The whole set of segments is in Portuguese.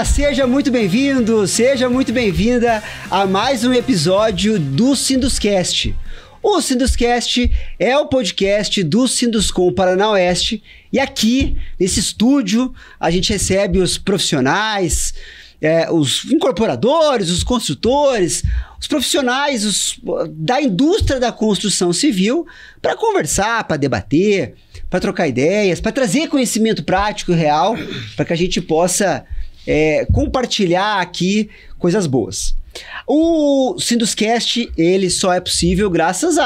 Olá, seja muito bem-vindo, seja muito bem-vinda a mais um episódio do Sinduscast. O Sinduscast é o podcast do Sinduscom Paraná Oeste e aqui, nesse estúdio, a gente recebe os profissionais, os incorporadores, os construtores, os profissionais da indústria da construção civil para conversar, para debater, para trocar ideias, para trazer conhecimento prático e real para que a gente possa compartilhar aqui coisas boas. O Sinduscast, ele só é possível graças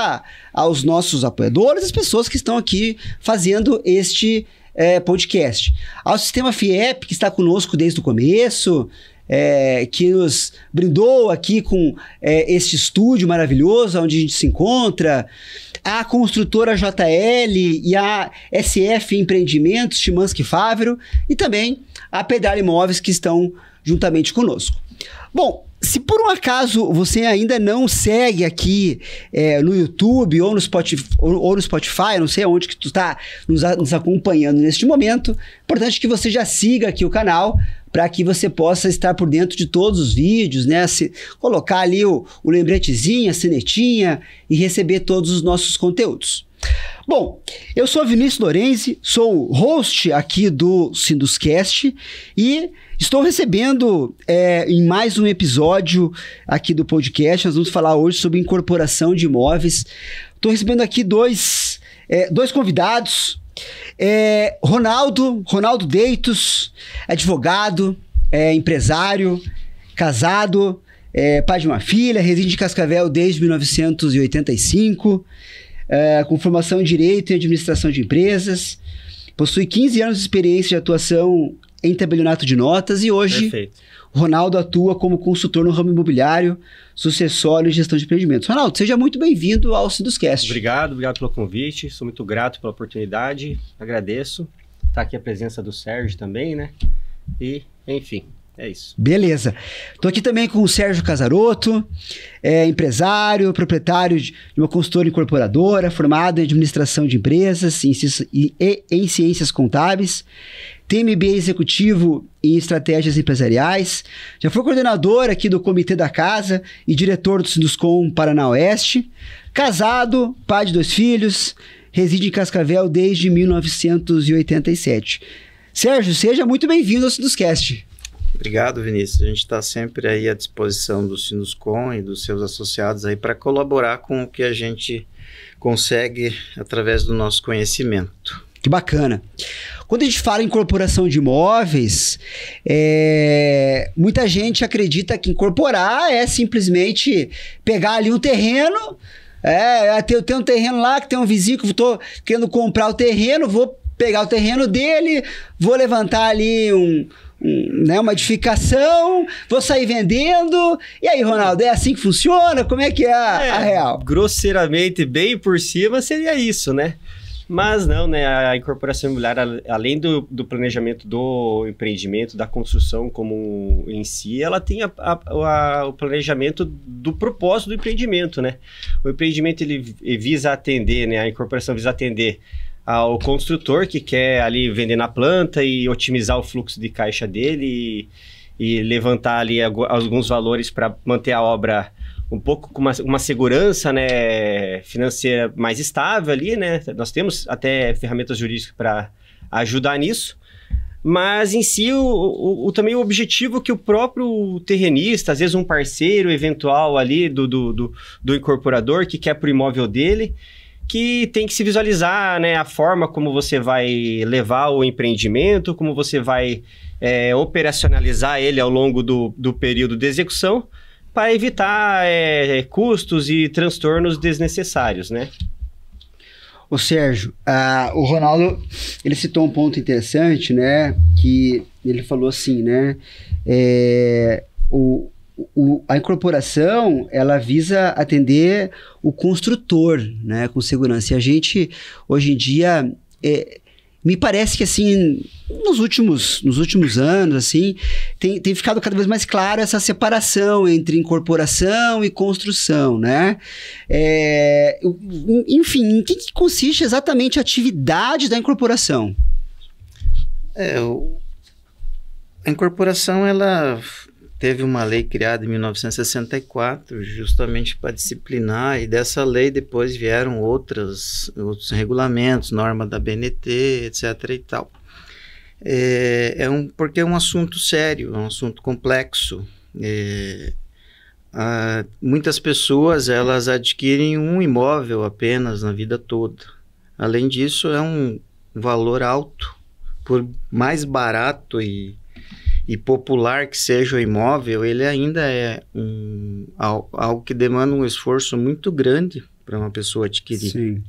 aos nossos apoiadores, as pessoas que estão aqui fazendo este podcast. Ao Sistema FIEP, que está conosco desde o começo, que nos brindou aqui com este estúdio maravilhoso onde a gente se encontra, a construtora JL e a SF Empreendimentos, Chimansky Fávero, e também a Pedral Imóveis, que estão juntamente conosco. Bom, se por um acaso você ainda não segue aqui no YouTube ou no Spotify, não sei aonde que tu está nos acompanhando neste momento, importante que você já siga aqui o canal para que você possa estar por dentro de todos os vídeos, né? Colocar ali o lembretezinho, a sinetinha e receber todos os nossos conteúdos. Bom, eu sou Vinícius Lorenzi, sou o host aqui do Sinduscast e estou recebendo em mais um episódio aqui do podcast. Nós vamos falar hoje sobre incorporação de imóveis. Estou recebendo aqui dois convidados. Ronaldo Deitos, advogado, empresário, casado, pai de uma filha, reside em Cascavel desde 1985, com formação em Direito e Administração de Empresas, possui 15 anos de experiência de atuação em tabelionato de notas e hoje Perfeito. Ronaldo atua como consultor no ramo imobiliário, sucessório e gestão de empreendimentos. Ronaldo, seja muito bem-vindo ao Sinduscast. Obrigado pelo convite, sou muito grato pela oportunidade, agradeço. Tá aqui a presença do Sérgio também, né? E, enfim, é isso. Beleza. Estou aqui também com o Sérgio Casarotto, empresário, proprietário de uma consultora incorporadora, formado em administração de empresas e em ciências contábeis. Tem MBA executivo em estratégias empresariais, já foi coordenador aqui do Comitê da Casa e diretor do Sinduscom Paraná Oeste, casado, pai de 2 filhos, reside em Cascavel desde 1987. Sérgio, seja muito bem-vindo ao Sinduscast. Obrigado, Vinícius. A gente está sempre aí à disposição do Sinduscom e dos seus associados aí para colaborar com o que a gente consegue através do nosso conhecimento. Que bacana. Quando a gente fala em incorporação de imóveis, muita gente acredita que incorporar é simplesmente pegar ali um terreno, tem um terreno lá que tem um vizinho que eu estou querendo comprar o terreno, vou pegar o terreno dele, vou levantar ali uma edificação, vou sair vendendo. E aí, Ronaldo, é assim que funciona? Como é que é a real? Grosseiramente, bem por cima, seria isso, né? Mas não, né? A incorporação imobiliária, além do planejamento do empreendimento, da construção como em si, ela tem o planejamento do propósito do empreendimento, né? O empreendimento, ele visa atender, né? A incorporação visa atender ao construtor que quer ali vender na planta e otimizar o fluxo de caixa dele e levantar ali alguns valores para manter a obra um pouco com uma segurança, né, financeira mais estável ali, né? Nós temos até ferramentas jurídicas para ajudar nisso, mas em si também o objetivo que o próprio terrenista, às vezes um parceiro eventual ali do incorporador que quer para o imóvel dele, que tem que se visualizar, né, a forma como você vai levar o empreendimento, como você vai operacionalizar ele ao longo do período de execução, para evitar custos e transtornos desnecessários, né? Ô Sérgio, o Ronaldo, ele citou um ponto interessante, né? Que ele falou assim, né? A incorporação, ela visa atender o construtor, né? Com segurança. E a gente, hoje em dia, me parece que, assim, nos últimos anos, assim, tem ficado cada vez mais claro essa separação entre incorporação e construção, né? Enfim, em que consiste exatamente a atividade da incorporação? A incorporação, ela teve uma lei criada em 1964, justamente para disciplinar, e dessa lei depois vieram outros regulamentos, norma da BNT, etc. e tal. Porque é um assunto sério, é um assunto complexo. Muitas pessoas, elas adquirem um imóvel apenas na vida toda. Além disso, é um valor alto. Por mais barato e popular que seja o imóvel, ele ainda é algo que demanda um esforço muito grande para uma pessoa adquirir. Sim.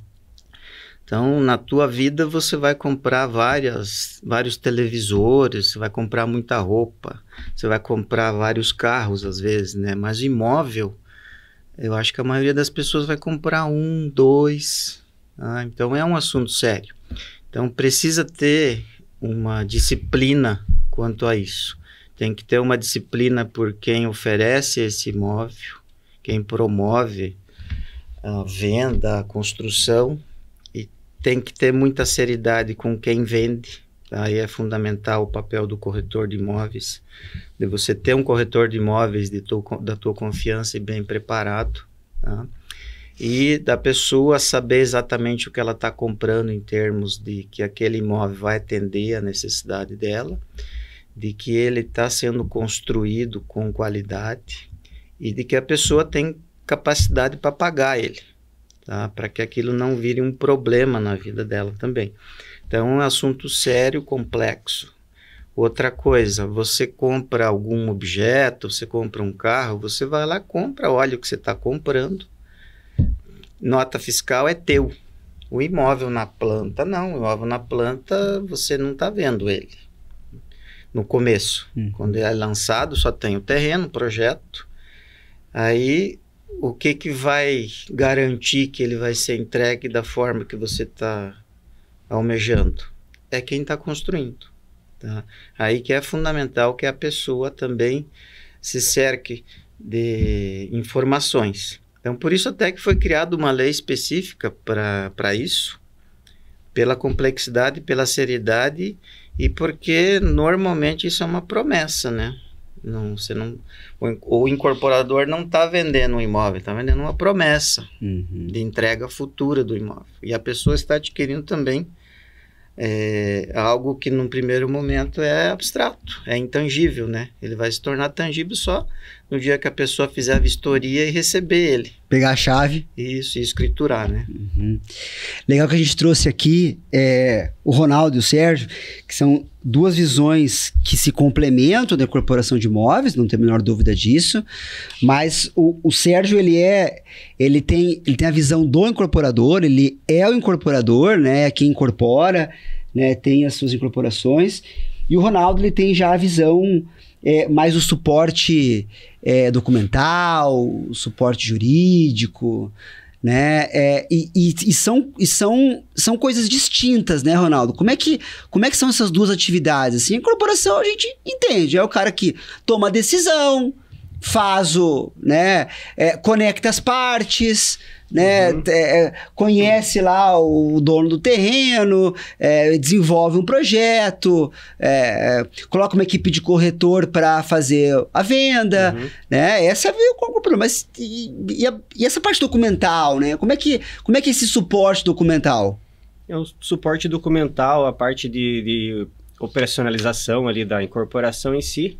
Então, na tua vida, você vai comprar vários televisores, você vai comprar muita roupa, você vai comprar vários carros, às vezes, né? Mas imóvel, eu acho que a maioria das pessoas vai comprar 1, 2. Então, é um assunto sério. Então, precisa ter uma disciplina quanto a isso. Tem que ter uma disciplina por quem oferece esse imóvel, quem promove a venda, a construção, e tem que ter muita seriedade com quem vende. Aí é fundamental o papel do corretor de imóveis, de você ter um corretor de imóveis da tua confiança e bem preparado, tá? E da pessoa saber exatamente o que ela está comprando em termos de que aquele imóvel vai atender a necessidade dela, de que ele está sendo construído com qualidade e de que a pessoa tem capacidade para pagar ele, tá? Para que aquilo não vire um problema na vida dela também. Então, é um assunto sério, complexo. Outra coisa, você compra algum objeto, você compra um carro, você vai lá, compra, olha o que você está comprando. Nota fiscal é teu. O imóvel na planta, não. O imóvel na planta, você não está vendo ele. No começo, quando ele é lançado, só tem o terreno, o projeto. Aí, o que vai garantir que ele vai ser entregue da forma que você está almejando? É quem está construindo. Tá? Aí que é fundamental que a pessoa também se cerque de informações. Então, por isso até que foi criada uma lei específica para isso, pela complexidade, pela seriedade, e porque normalmente isso é uma promessa, né? O incorporador não está vendendo um imóvel, está vendendo uma promessa de entrega futura do imóvel. E a pessoa está adquirindo também algo que num primeiro momento é abstrato, é intangível, né? Ele vai se tornar tangível só no dia que a pessoa fizer a vistoria e receber ele. Pegar a chave. Isso, e escriturar, né? Legal que a gente trouxe aqui o Ronaldo e o Sérgio, que são duas visões que se complementam da incorporação de imóveis, não tem a menor dúvida disso, mas o Sérgio, ele tem a visão do incorporador, ele é o incorporador, né? É quem incorpora, né? Tem as suas incorporações, e o Ronaldo, ele tem já a visão mais o suporte documental, o suporte jurídico, né? São coisas distintas, né, Ronaldo? Como é que são essas duas atividades? Assim, a incorporação a gente entende, é o cara que toma a decisão, faz né, conecta as partes, né, conhece lá o dono do terreno, desenvolve um projeto, coloca uma equipe de corretor para fazer a venda, né? Essa é o problema. Mas e essa parte documental, né? Como é que é esse suporte documental? É o suporte documental, a parte de operacionalização ali da incorporação em si.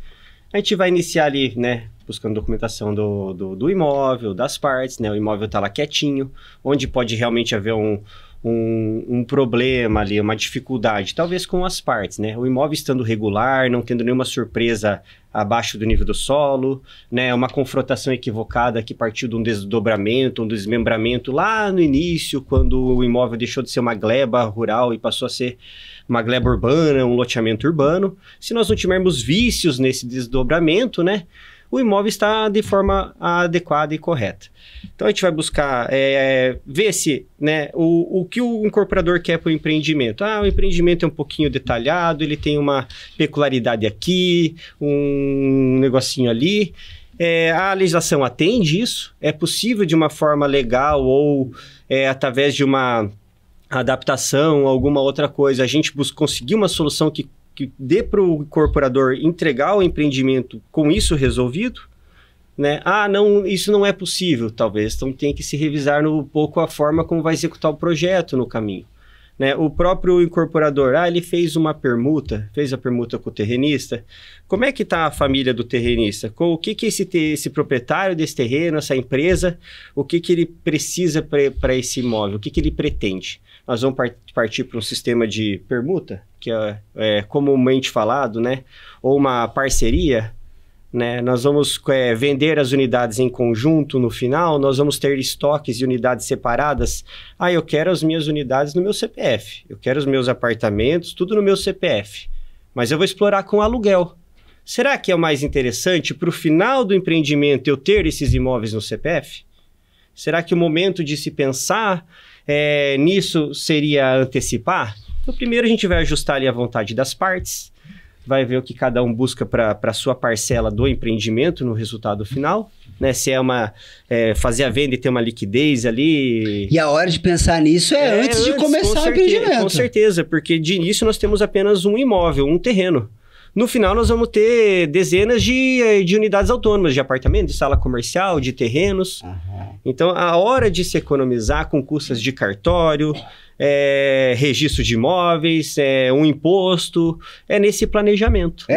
A gente vai iniciar ali, né, buscando documentação do imóvel, das partes, né? O imóvel está lá quietinho, onde pode realmente haver um problema ali, uma dificuldade, talvez com as partes, né? O imóvel estando regular, não tendo nenhuma surpresa abaixo do nível do solo, né? Uma confrontação equivocada que partiu de um desdobramento, um desmembramento lá no início, quando o imóvel deixou de ser uma gleba rural e passou a ser uma gleba urbana, um loteamento urbano. Se nós não tivermos vícios nesse desdobramento, né, o imóvel está de forma adequada e correta. Então a gente vai buscar ver se, né, o que o incorporador quer para o empreendimento. O empreendimento é um pouquinho detalhado, ele tem uma peculiaridade aqui, um negocinho ali. A legislação atende isso? É possível de uma forma legal ou através de uma adaptação, alguma outra coisa, a gente conseguir uma solução que que dê para o incorporador entregar o empreendimento com isso resolvido, né? Ah, não, isso não é possível, talvez. Então tem que se revisar um pouco a forma como vai executar o projeto no caminho. Né? O próprio incorporador, ele fez a permuta com o terrenista. Como é que está a família do terrenista? O que esse proprietário desse terreno, essa empresa, o que ele precisa para esse imóvel? O que ele pretende? Nós vamos partir para um sistema de permuta, que é comumente falado, né? Ou uma parceria, né? Nós vamos vender as unidades em conjunto no final, nós vamos ter estoques de unidades separadas. Eu quero as minhas unidades no meu CPF, eu quero os meus apartamentos, tudo no meu CPF, mas eu vou explorar com aluguel. Será que é o mais interessante para o final do empreendimento eu ter esses imóveis no CPF? Será que o momento de se pensar nisso seria antecipar? Então, primeiro a gente vai ajustar ali a vontade das partes, vai ver o que cada um busca para a sua parcela do empreendimento no resultado final, né? Se é fazer a venda e ter uma liquidez ali. E a hora de pensar nisso antes de começar o empreendimento. Com certeza, porque de início nós temos apenas um imóvel, um terreno. No final nós vamos ter dezenas de unidades autônomas, de apartamento, de sala comercial, de terrenos. Então a hora de se economizar com custas de cartório, registro de imóveis, um imposto, nesse planejamento.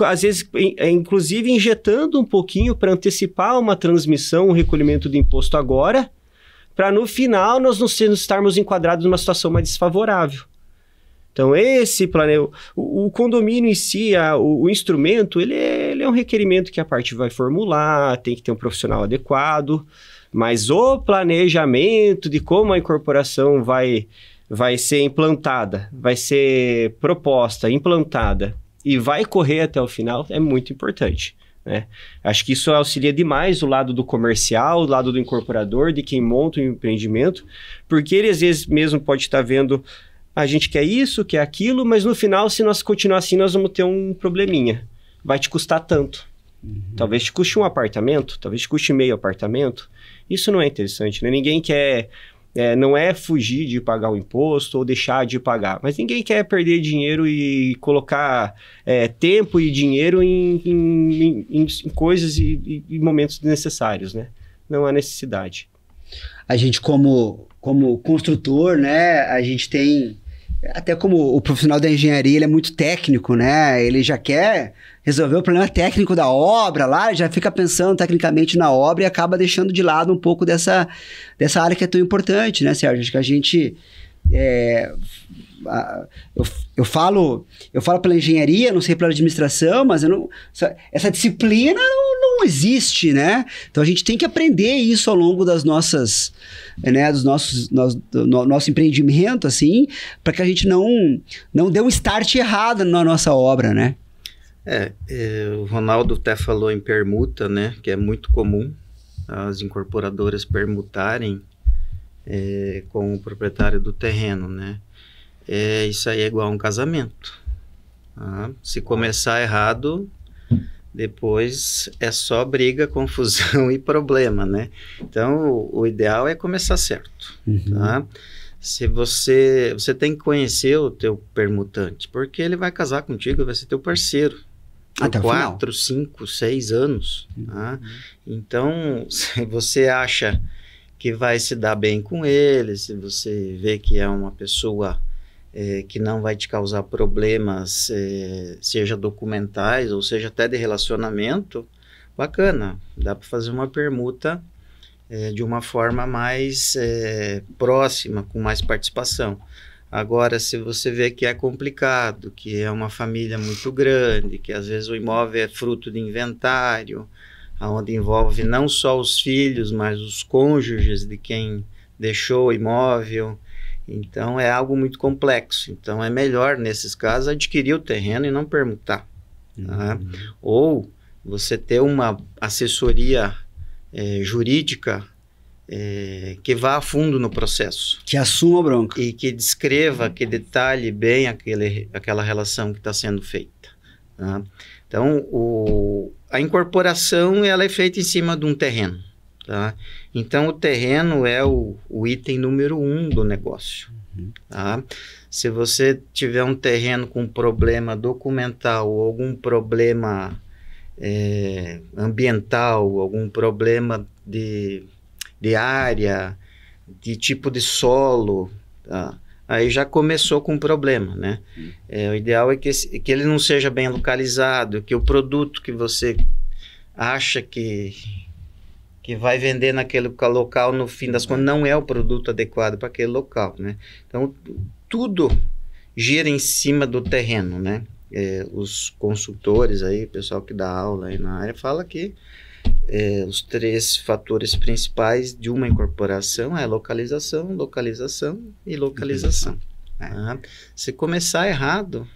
Às vezes, inclusive, injetando um pouquinho para antecipar uma transmissão, um recolhimento do imposto agora, para no final nós não estarmos enquadrados numa situação mais desfavorável. Então, o condomínio em si, o instrumento, ele é um requerimento que a parte vai formular, tem que ter um profissional adequado, mas o planejamento de como a incorporação vai ser implantada, vai ser proposta, implantada e vai correr até o final é muito importante, né? Acho que isso auxilia demais o lado do comercial, o lado do incorporador, de quem monta o empreendimento, porque ele às vezes mesmo pode estar vendo, a gente quer isso, quer aquilo, mas no final, se nós continuar assim, nós vamos ter um probleminha. Vai te custar tanto. Talvez te custe um apartamento, talvez te custe meio apartamento. Isso não é interessante, né? Ninguém quer... não é fugir de pagar o imposto ou deixar de pagar, mas ninguém quer perder dinheiro e colocar tempo e dinheiro em coisas e momentos desnecessários, né? Não há necessidade. A gente, como construtor, né? A gente tem... Até como o profissional da engenharia, ele é muito técnico, né? Ele já quer resolver o problema técnico da obra lá, já fica pensando tecnicamente na obra e acaba deixando de lado um pouco dessa área que é tão importante, né, Sérgio? Acho que a gente... Eu falo pela engenharia, não sei pela administração, mas essa disciplina não existe, né? Então a gente tem que aprender isso ao longo das nossas, né, do nosso empreendimento, assim, para que a gente não dê um start errado na nossa obra, né? O Ronaldo até falou em permuta, né? Que é muito comum as incorporadoras permutarem com o proprietário do terreno, né? Isso aí é igual a um casamento. Se começar errado, depois é só briga, confusão e problema, né? Então, o ideal é começar certo, tá? Se você tem que conhecer o teu permutante, porque ele vai casar contigo, vai ser teu parceiro. Até o final. 4, 5, 6 anos. Tá? Então, se você acha que vai se dar bem com ele, se você vê que é uma pessoa que não vai te causar problemas, seja documentais ou seja até de relacionamento, bacana, dá para fazer uma permuta de uma forma mais próxima, com mais participação. Agora, se você vê que é complicado, que é uma família muito grande, que às vezes o imóvel é fruto de inventário, onde envolve não só os filhos, mas os cônjuges de quem deixou o imóvel, então é algo muito complexo. Então é melhor, nesses casos, adquirir o terreno e não permutar. Tá? Ou você ter uma assessoria jurídica que vá a fundo no processo. Que assuma a bronca. E que descreva, que detalhe bem aquela relação que está sendo feita. Tá? Então, a incorporação ela é feita em cima de um terreno. Tá? Então, o terreno é o item número 1 do negócio. Tá? Se você tiver um terreno com problema documental ou algum problema ambiental, algum problema de área, de tipo de solo, tá? Aí já começou com um problema, né? O ideal é que ele não seja bem localizado, que o produto que você acha que vai vender naquele local, no fim das contas, não é o produto adequado para aquele local, né? Então, tudo gira em cima do terreno, né? Os consultores aí, o pessoal que dá aula aí na área, fala que os 3 fatores principais de uma incorporação é localização, localização e localização. Se começar errado,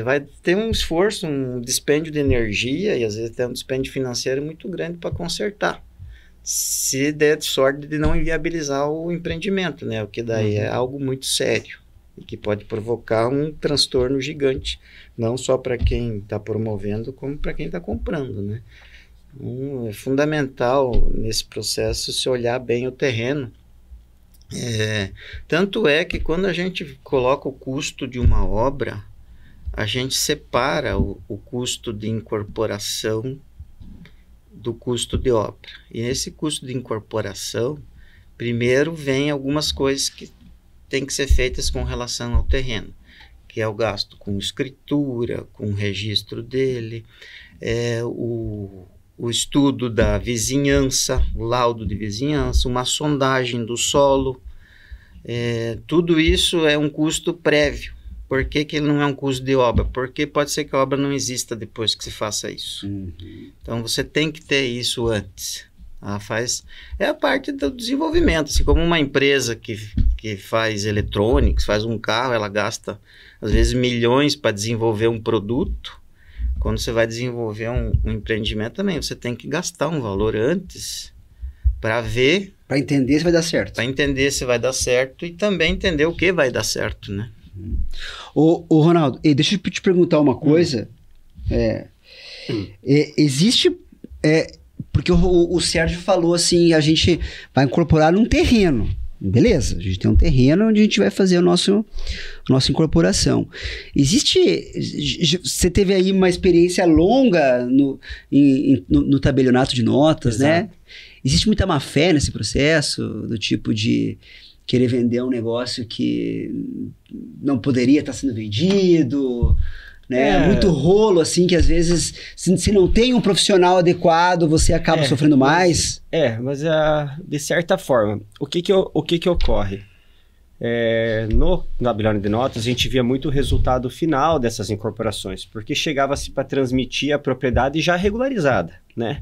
vai ter um esforço, um dispêndio de energia e às vezes até um dispêndio financeiro muito grande para consertar. Se der sorte de não inviabilizar o empreendimento, né? O que daí é algo muito sério e que pode provocar um transtorno gigante, não só para quem está promovendo, como para quem está comprando, né? É fundamental nesse processo se olhar bem o terreno. Tanto é que quando a gente coloca o custo de uma obra, a gente separa o custo de incorporação do custo de obra. E nesse custo de incorporação, primeiro vem algumas coisas que têm que ser feitas com relação ao terreno, que é o gasto com escritura, com o registro dele, o estudo da vizinhança, o laudo de vizinhança, uma sondagem do solo. Tudo isso é um custo prévio. Por que ele não é um custo de obra? Porque pode ser que a obra não exista depois que se faça isso. Então, você tem que ter isso antes. É a parte do desenvolvimento. Assim como uma empresa que faz eletrônicos, faz um carro, ela gasta, às vezes, milhões para desenvolver um produto. Quando você vai desenvolver um empreendimento também, você tem que gastar um valor antes para ver... Para entender se vai dar certo. Para entender se vai dar certo e também entender o que vai dar certo, né? Ô Ronaldo, deixa eu te perguntar uma coisa. Existe... porque o Sérgio falou assim, a gente vai incorporar num terreno. Beleza, a gente tem um terreno onde a gente vai fazer a nossa incorporação. Você teve aí uma experiência longa no tabelionato de notas, Exato. né? Existe muita má fé nesse processo, do tipo de querer vender um negócio que não poderia estar sendo vendido, né? Muito rolo, assim, que às vezes, se não tem um profissional adequado, você acaba sofrendo mais. Mas de certa forma, o que ocorre? No tabelião de notas, a gente via muito o resultado final dessas incorporações, porque chegava-se para transmitir a propriedade já regularizada, né?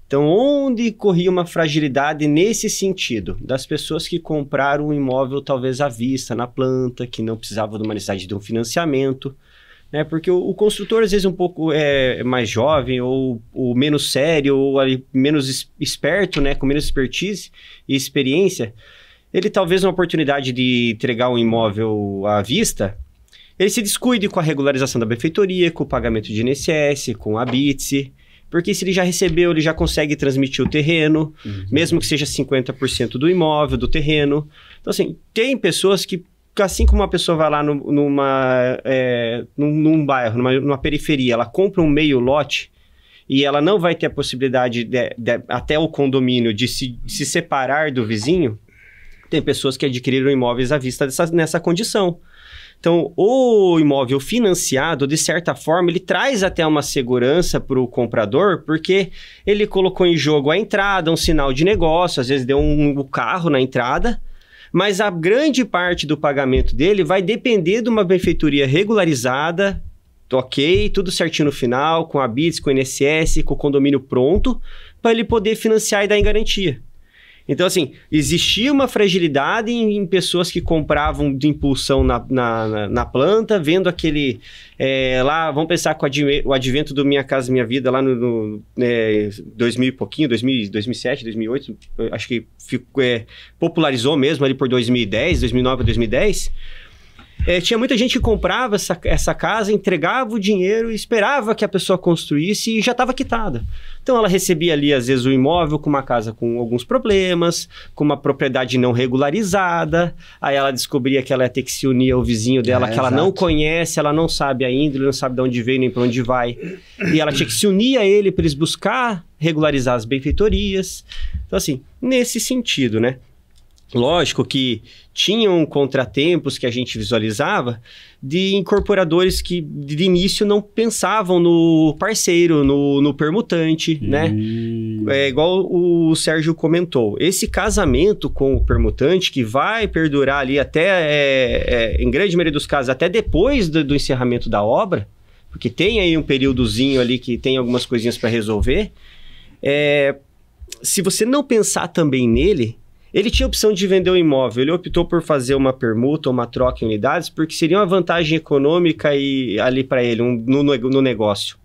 Então, onde corria uma fragilidade nesse sentido? Das pessoas que compraram um imóvel talvez à vista, na planta, que não precisavam de uma necessidade de um financiamento, né? Porque o construtor, às vezes, um pouco mais jovem, ou menos sério, ou ali, menos esperto, né? Com menos expertise e experiência, ele talvez uma oportunidade de entregar um imóvel à vista, ele se descuide com a regularização da benfeitoria, com o pagamento de INSS, com a BITSE, porque se ele já recebeu, ele já consegue transmitir o terreno, mesmo que seja 50% do imóvel, do terreno. Então, assim, tem pessoas que, assim como uma pessoa vai lá num bairro, numa periferia, ela compra um meio lote e ela não vai ter a possibilidade, até o condomínio, de se separar do vizinho, tem pessoas que adquiriram imóveis à vista nessa condição. Então, o imóvel financiado, de certa forma, ele traz até uma segurança para o comprador, porque ele colocou em jogo a entrada, um sinal de negócio, às vezes deu um carro na entrada, mas a grande parte do pagamento dele vai depender de uma benfeitoria regularizada, ok, tudo certinho no final, com a BITS, com o INSS, com o condomínio pronto, para ele poder financiar e dar em garantia. Então, assim, existia uma fragilidade em pessoas que compravam de impulsão na planta, vendo aquele... lá, vamos pensar com o advento do Minha Casa Minha Vida, lá no 2000 e pouquinho, 2007, 2008, acho que popularizou mesmo ali por 2010, 2009 a 2010. Tinha muita gente que comprava essa casa, entregava o dinheiro, esperava que a pessoa construísse e já estava quitada. Então ela recebia ali, às vezes, o imóvel com uma casa com alguns problemas, com uma propriedade não regularizada, aí ela descobria que ela ia ter que se unir ao vizinho dela, que ela não conhece, ela não sabe a índole, não sabe de onde veio nem para onde vai, e ela tinha que se unir a ele para eles buscar regularizar as benfeitorias. Então assim, nesse sentido, né? Lógico que tinham contratempos que a gente visualizava de incorporadores que de início não pensavam no parceiro, no permutante, né? É igual o Sérgio comentou. Esse casamento com o permutante que vai perdurar ali até, em grande maioria dos casos, até depois do encerramento da obra, porque tem aí um períodozinho ali que tem algumas coisinhas para resolver, se você não pensar também nele, ele tinha a opção de vender o imóvel, ele optou por fazer uma permuta ou uma troca em unidades, porque seria uma vantagem econômica ali para ele, no negócio.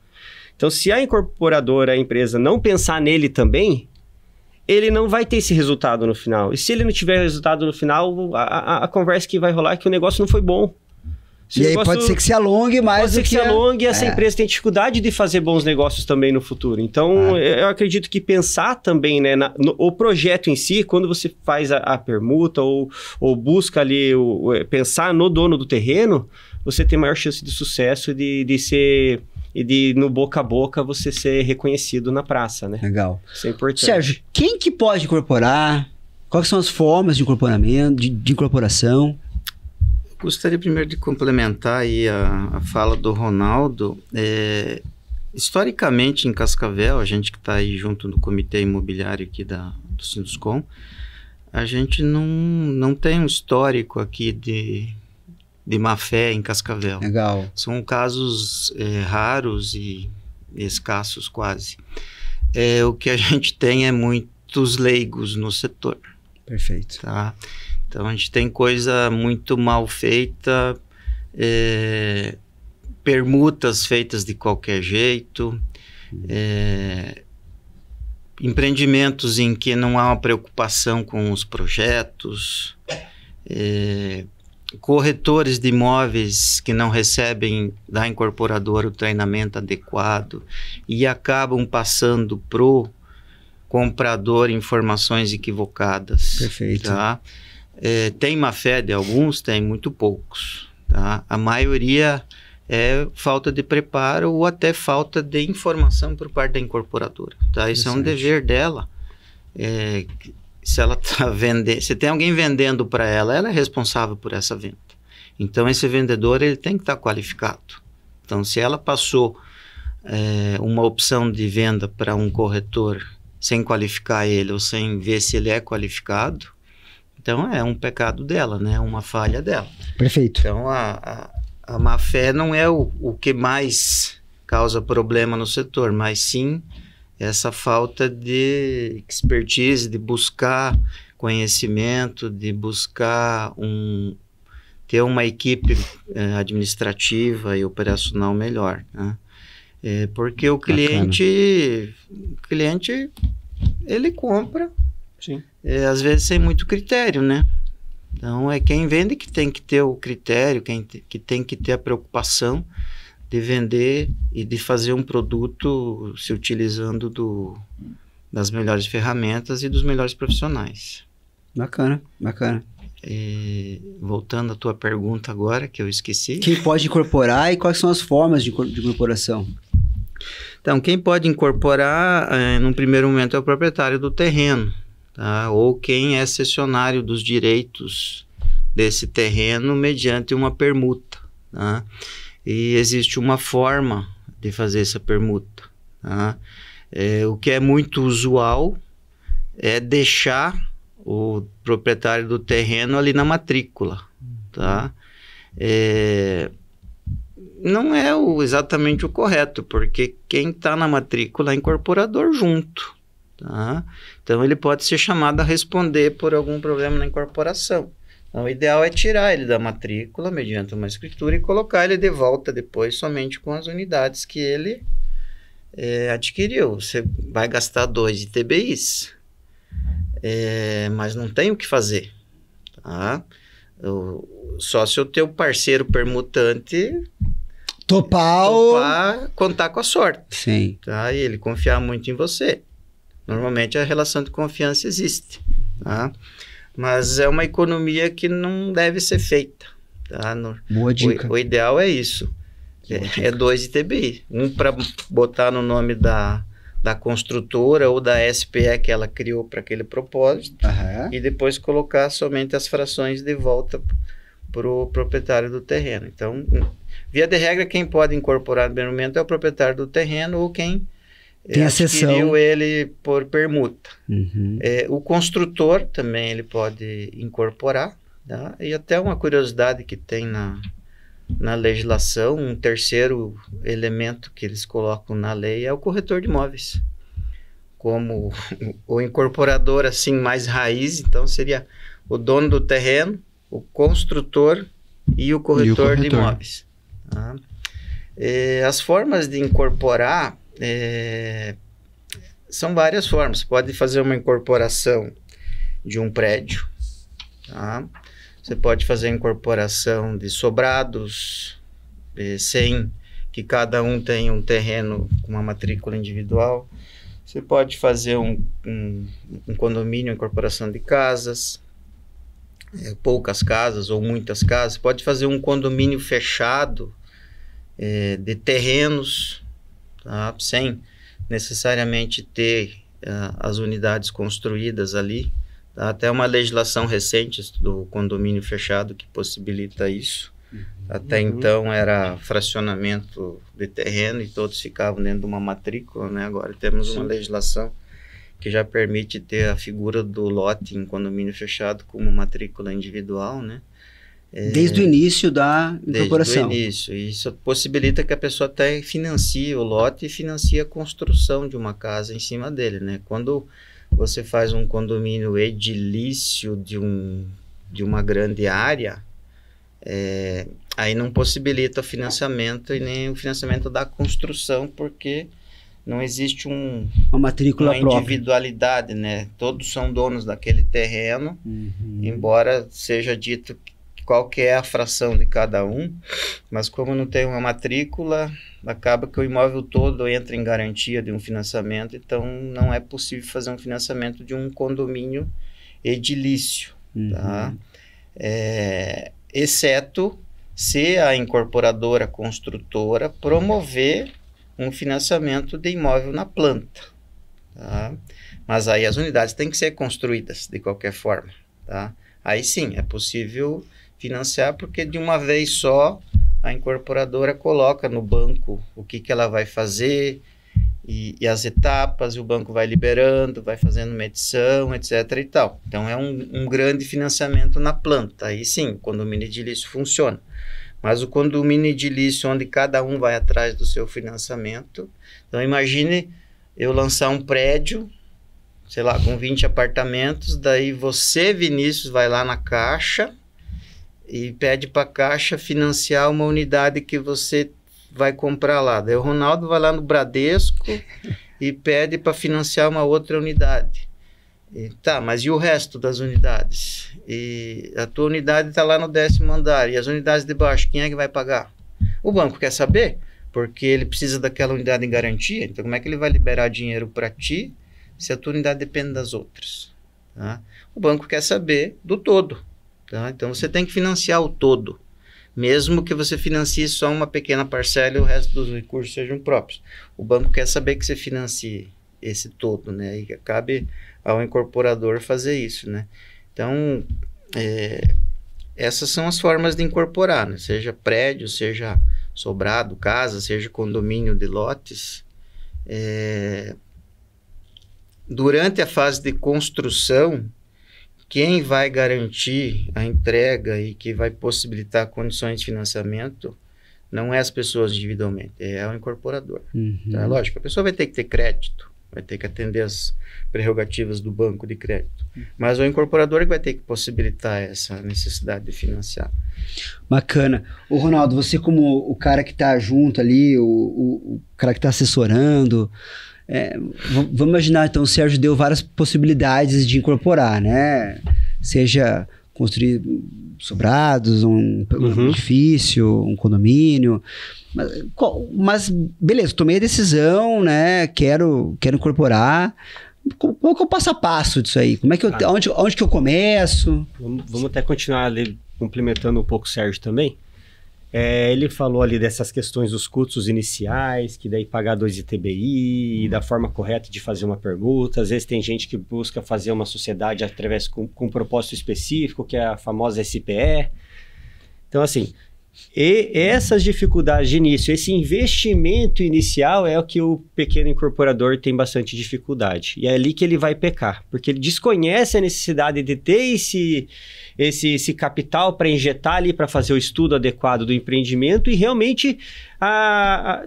Então, se a incorporadora, a empresa, não pensar nele também, ele não vai ter esse resultado no final. E se ele não tiver resultado no final, a conversa que vai rolar é que o negócio não foi bom. E aí pode ser que se alongue mais do que... Pode ser que se alongue e essa empresa tem dificuldade de fazer bons negócios também no futuro. Então, eu acredito que pensar também, né, o projeto em si, quando você faz a permuta ou busca ali, pensar no dono do terreno, você tem maior chance de sucesso de ser... E no boca a boca você ser reconhecido na praça, né? Legal. Isso é importante. Sérgio, quem que pode incorporar? Quais são as formas de incorporamento, de incorporação? Gostaria primeiro de complementar aí a fala do Ronaldo. Historicamente, em Cascavel, a gente que está aí junto no comitê imobiliário aqui do Sinduscom, a gente não tem um histórico aqui de má-fé em Cascavel. Legal. São casos raros e escassos quase. O que a gente tem é muitos leigos no setor. Perfeito. Tá? Então, a gente tem coisa muito mal feita, permutas feitas de qualquer jeito, empreendimentos em que não há uma preocupação com os projetos, corretores de imóveis que não recebem da incorporadora o treinamento adequado e acabam passando pro comprador informações equivocadas. Perfeito. Tá? Tem má fé de alguns, tem muito poucos. Tá? A maioria é falta de preparo ou até falta de informação por parte da incorporadora. Tá? Isso é um dever dela. Se ela tá vendendo, se tem alguém vendendo para ela, ela é responsável por essa venda. Então esse vendedor ele tem que estar qualificado. Então se ela passou uma opção de venda para um corretor sem qualificar ele ou sem ver se ele é qualificado, então é um pecado dela, né? Uma falha dela. Perfeito. Então a má fé não é o que mais causa problema no setor, mas sim essa falta de expertise, de buscar conhecimento, de buscar ter uma equipe administrativa e operacional melhor, né? Porque o cliente ele compra, sim, às vezes sem muito critério, né? Então quem vende que tem que ter o critério, que tem que ter a preocupação de vender e de fazer um produto se utilizando das melhores ferramentas e dos melhores profissionais. Bacana, bacana. Voltando à tua pergunta agora, que eu esqueci. Quem pode incorporar e quais são as formas de incorporação? Então, quem pode incorporar, num primeiro momento, é o proprietário do terreno, tá? Ou quem é cessionário dos direitos desse terreno mediante uma permuta, tá? E existe uma forma de fazer essa permuta, tá? O que é muito usual é deixar o proprietário do terreno ali na matrícula, tá? Não é exatamente o correto, porque quem está na matrícula é incorporador junto, tá? Então ele pode ser chamado a responder por algum problema na incorporação. Então o ideal é tirar ele da matrícula mediante uma escritura e colocar ele de volta depois somente com as unidades que ele adquiriu. Você vai gastar 2 ITBIs, mas não tem o que fazer, tá? Só se o teu parceiro permutante Topar, contar com a sorte. Sim. Tá? E ele confiar muito em você. Normalmente a relação de confiança existe. Tá? Mas é uma economia que não deve ser feita. Tá? Boa dica. O ideal é isso. É 2 ITBI. Um para botar no nome da construtora ou da SPE que ela criou para aquele propósito. Uhum. E depois colocar somente as frações de volta para o proprietário do terreno. Então, via de regra, quem pode incorporar no primeiro momento é o proprietário do terreno ou quem tem adquiriu ele por permuta. Uhum. O construtor também ele pode incorporar. Tá? E até uma curiosidade que tem na legislação, um terceiro elemento que eles colocam na lei é o corretor de imóveis. Como o incorporador assim mais raiz, então seria o dono do terreno, o construtor e o corretor de imóveis. Tá? As formas de incorporar são várias formas. Você pode fazer uma incorporação de um prédio, tá? Você pode fazer a incorporação de sobrados, sem que cada um tenha um terreno com uma matrícula individual. Você pode fazer um condomínio, incorporação de casas, poucas casas ou muitas casas. Você pode fazer um condomínio fechado de terrenos, tá? Sem necessariamente ter as unidades construídas ali. Até uma legislação recente do condomínio fechado que possibilita isso. Até então era fracionamento de terreno e todos ficavam dentro de uma matrícula, né? Agora temos uma legislação que já permite ter a figura do lote em condomínio fechado como matrícula individual, né? Desde o início da incorporação. Desde o início. Isso possibilita que a pessoa até financie o lote e financie a construção de uma casa em cima dele, né? Quando você faz um condomínio edilício de uma grande área, aí não possibilita o financiamento e nem o financiamento da construção, porque não existe uma matrícula própria, individualidade, né? Todos são donos daquele terreno, embora seja dito qual que é a fração de cada um, mas como não tem uma matrícula, acaba que o imóvel todo entra em garantia de um financiamento, então não é possível fazer um financiamento de um condomínio edilício, tá? Exceto se a incorporadora construtora promover um financiamento de imóvel na planta, tá? Mas aí as unidades têm que ser construídas de qualquer forma, tá? Aí sim, é possível financiar, porque de uma vez só a incorporadora coloca no banco o que ela vai fazer e as etapas, e o banco vai liberando, vai fazendo medição, etc. e tal. Então é um grande financiamento na planta. Aí sim, o condomínio edilício funciona. Mas o condomínio edilício onde cada um vai atrás do seu financiamento. Então imagine eu lançar um prédio, sei lá, com 20 apartamentos, daí você, Vinícius, vai lá na Caixa e pede para a Caixa financiar uma unidade que você vai comprar lá. Daí o Ronaldo vai lá no Bradesco e pede para financiar uma outra unidade. Tá, mas e o resto das unidades? E a tua unidade está lá no 10º andar, e as unidades de baixo, quem é que vai pagar? O banco quer saber, porque ele precisa daquela unidade em garantia. Então como é que ele vai liberar dinheiro para ti se a tua unidade depende das outras? Tá? O banco quer saber do todo. Tá? Então você tem que financiar o todo, mesmo que você financie só uma pequena parcela e o resto dos recursos sejam próprios. O banco quer saber que você financie esse todo, né? E cabe ao incorporador fazer isso, né? Então, essas são as formas de incorporar, né? Seja prédio, seja sobrado, casa, seja condomínio de lotes. Durante a fase de construção, quem vai garantir a entrega e que vai possibilitar condições de financiamento não é as pessoas individualmente, é o incorporador. Tá? Lógico, a pessoa vai ter que ter crédito, vai ter que atender as prerrogativas do banco de crédito, mas o incorporador é que vai ter que possibilitar essa necessidade de financiar. Bacana. Ô Ronaldo, você como o cara que está junto ali, o cara que está assessorando, vamos imaginar, então, o Sérgio deu várias possibilidades de incorporar, né? Seja construir sobrados, um edifício, um condomínio. Mas beleza, tomei a decisão, né? Quero incorporar. Qual que é o passo a passo disso aí? Como é que onde que eu começo? Vamos até continuar ali, complementando um pouco o Sérgio também. Ele falou ali dessas questões dos custos iniciais, que daí pagar 2 ITBI, e da forma correta de fazer uma permuta. Às vezes tem gente que busca fazer uma sociedade através com um propósito específico, que é a famosa SPE. Então, assim, e essas dificuldades de início, esse investimento inicial é o que o pequeno incorporador tem bastante dificuldade. E é ali que ele vai pecar, porque ele desconhece a necessidade de ter esse capital para injetar ali, para fazer o estudo adequado do empreendimento e realmente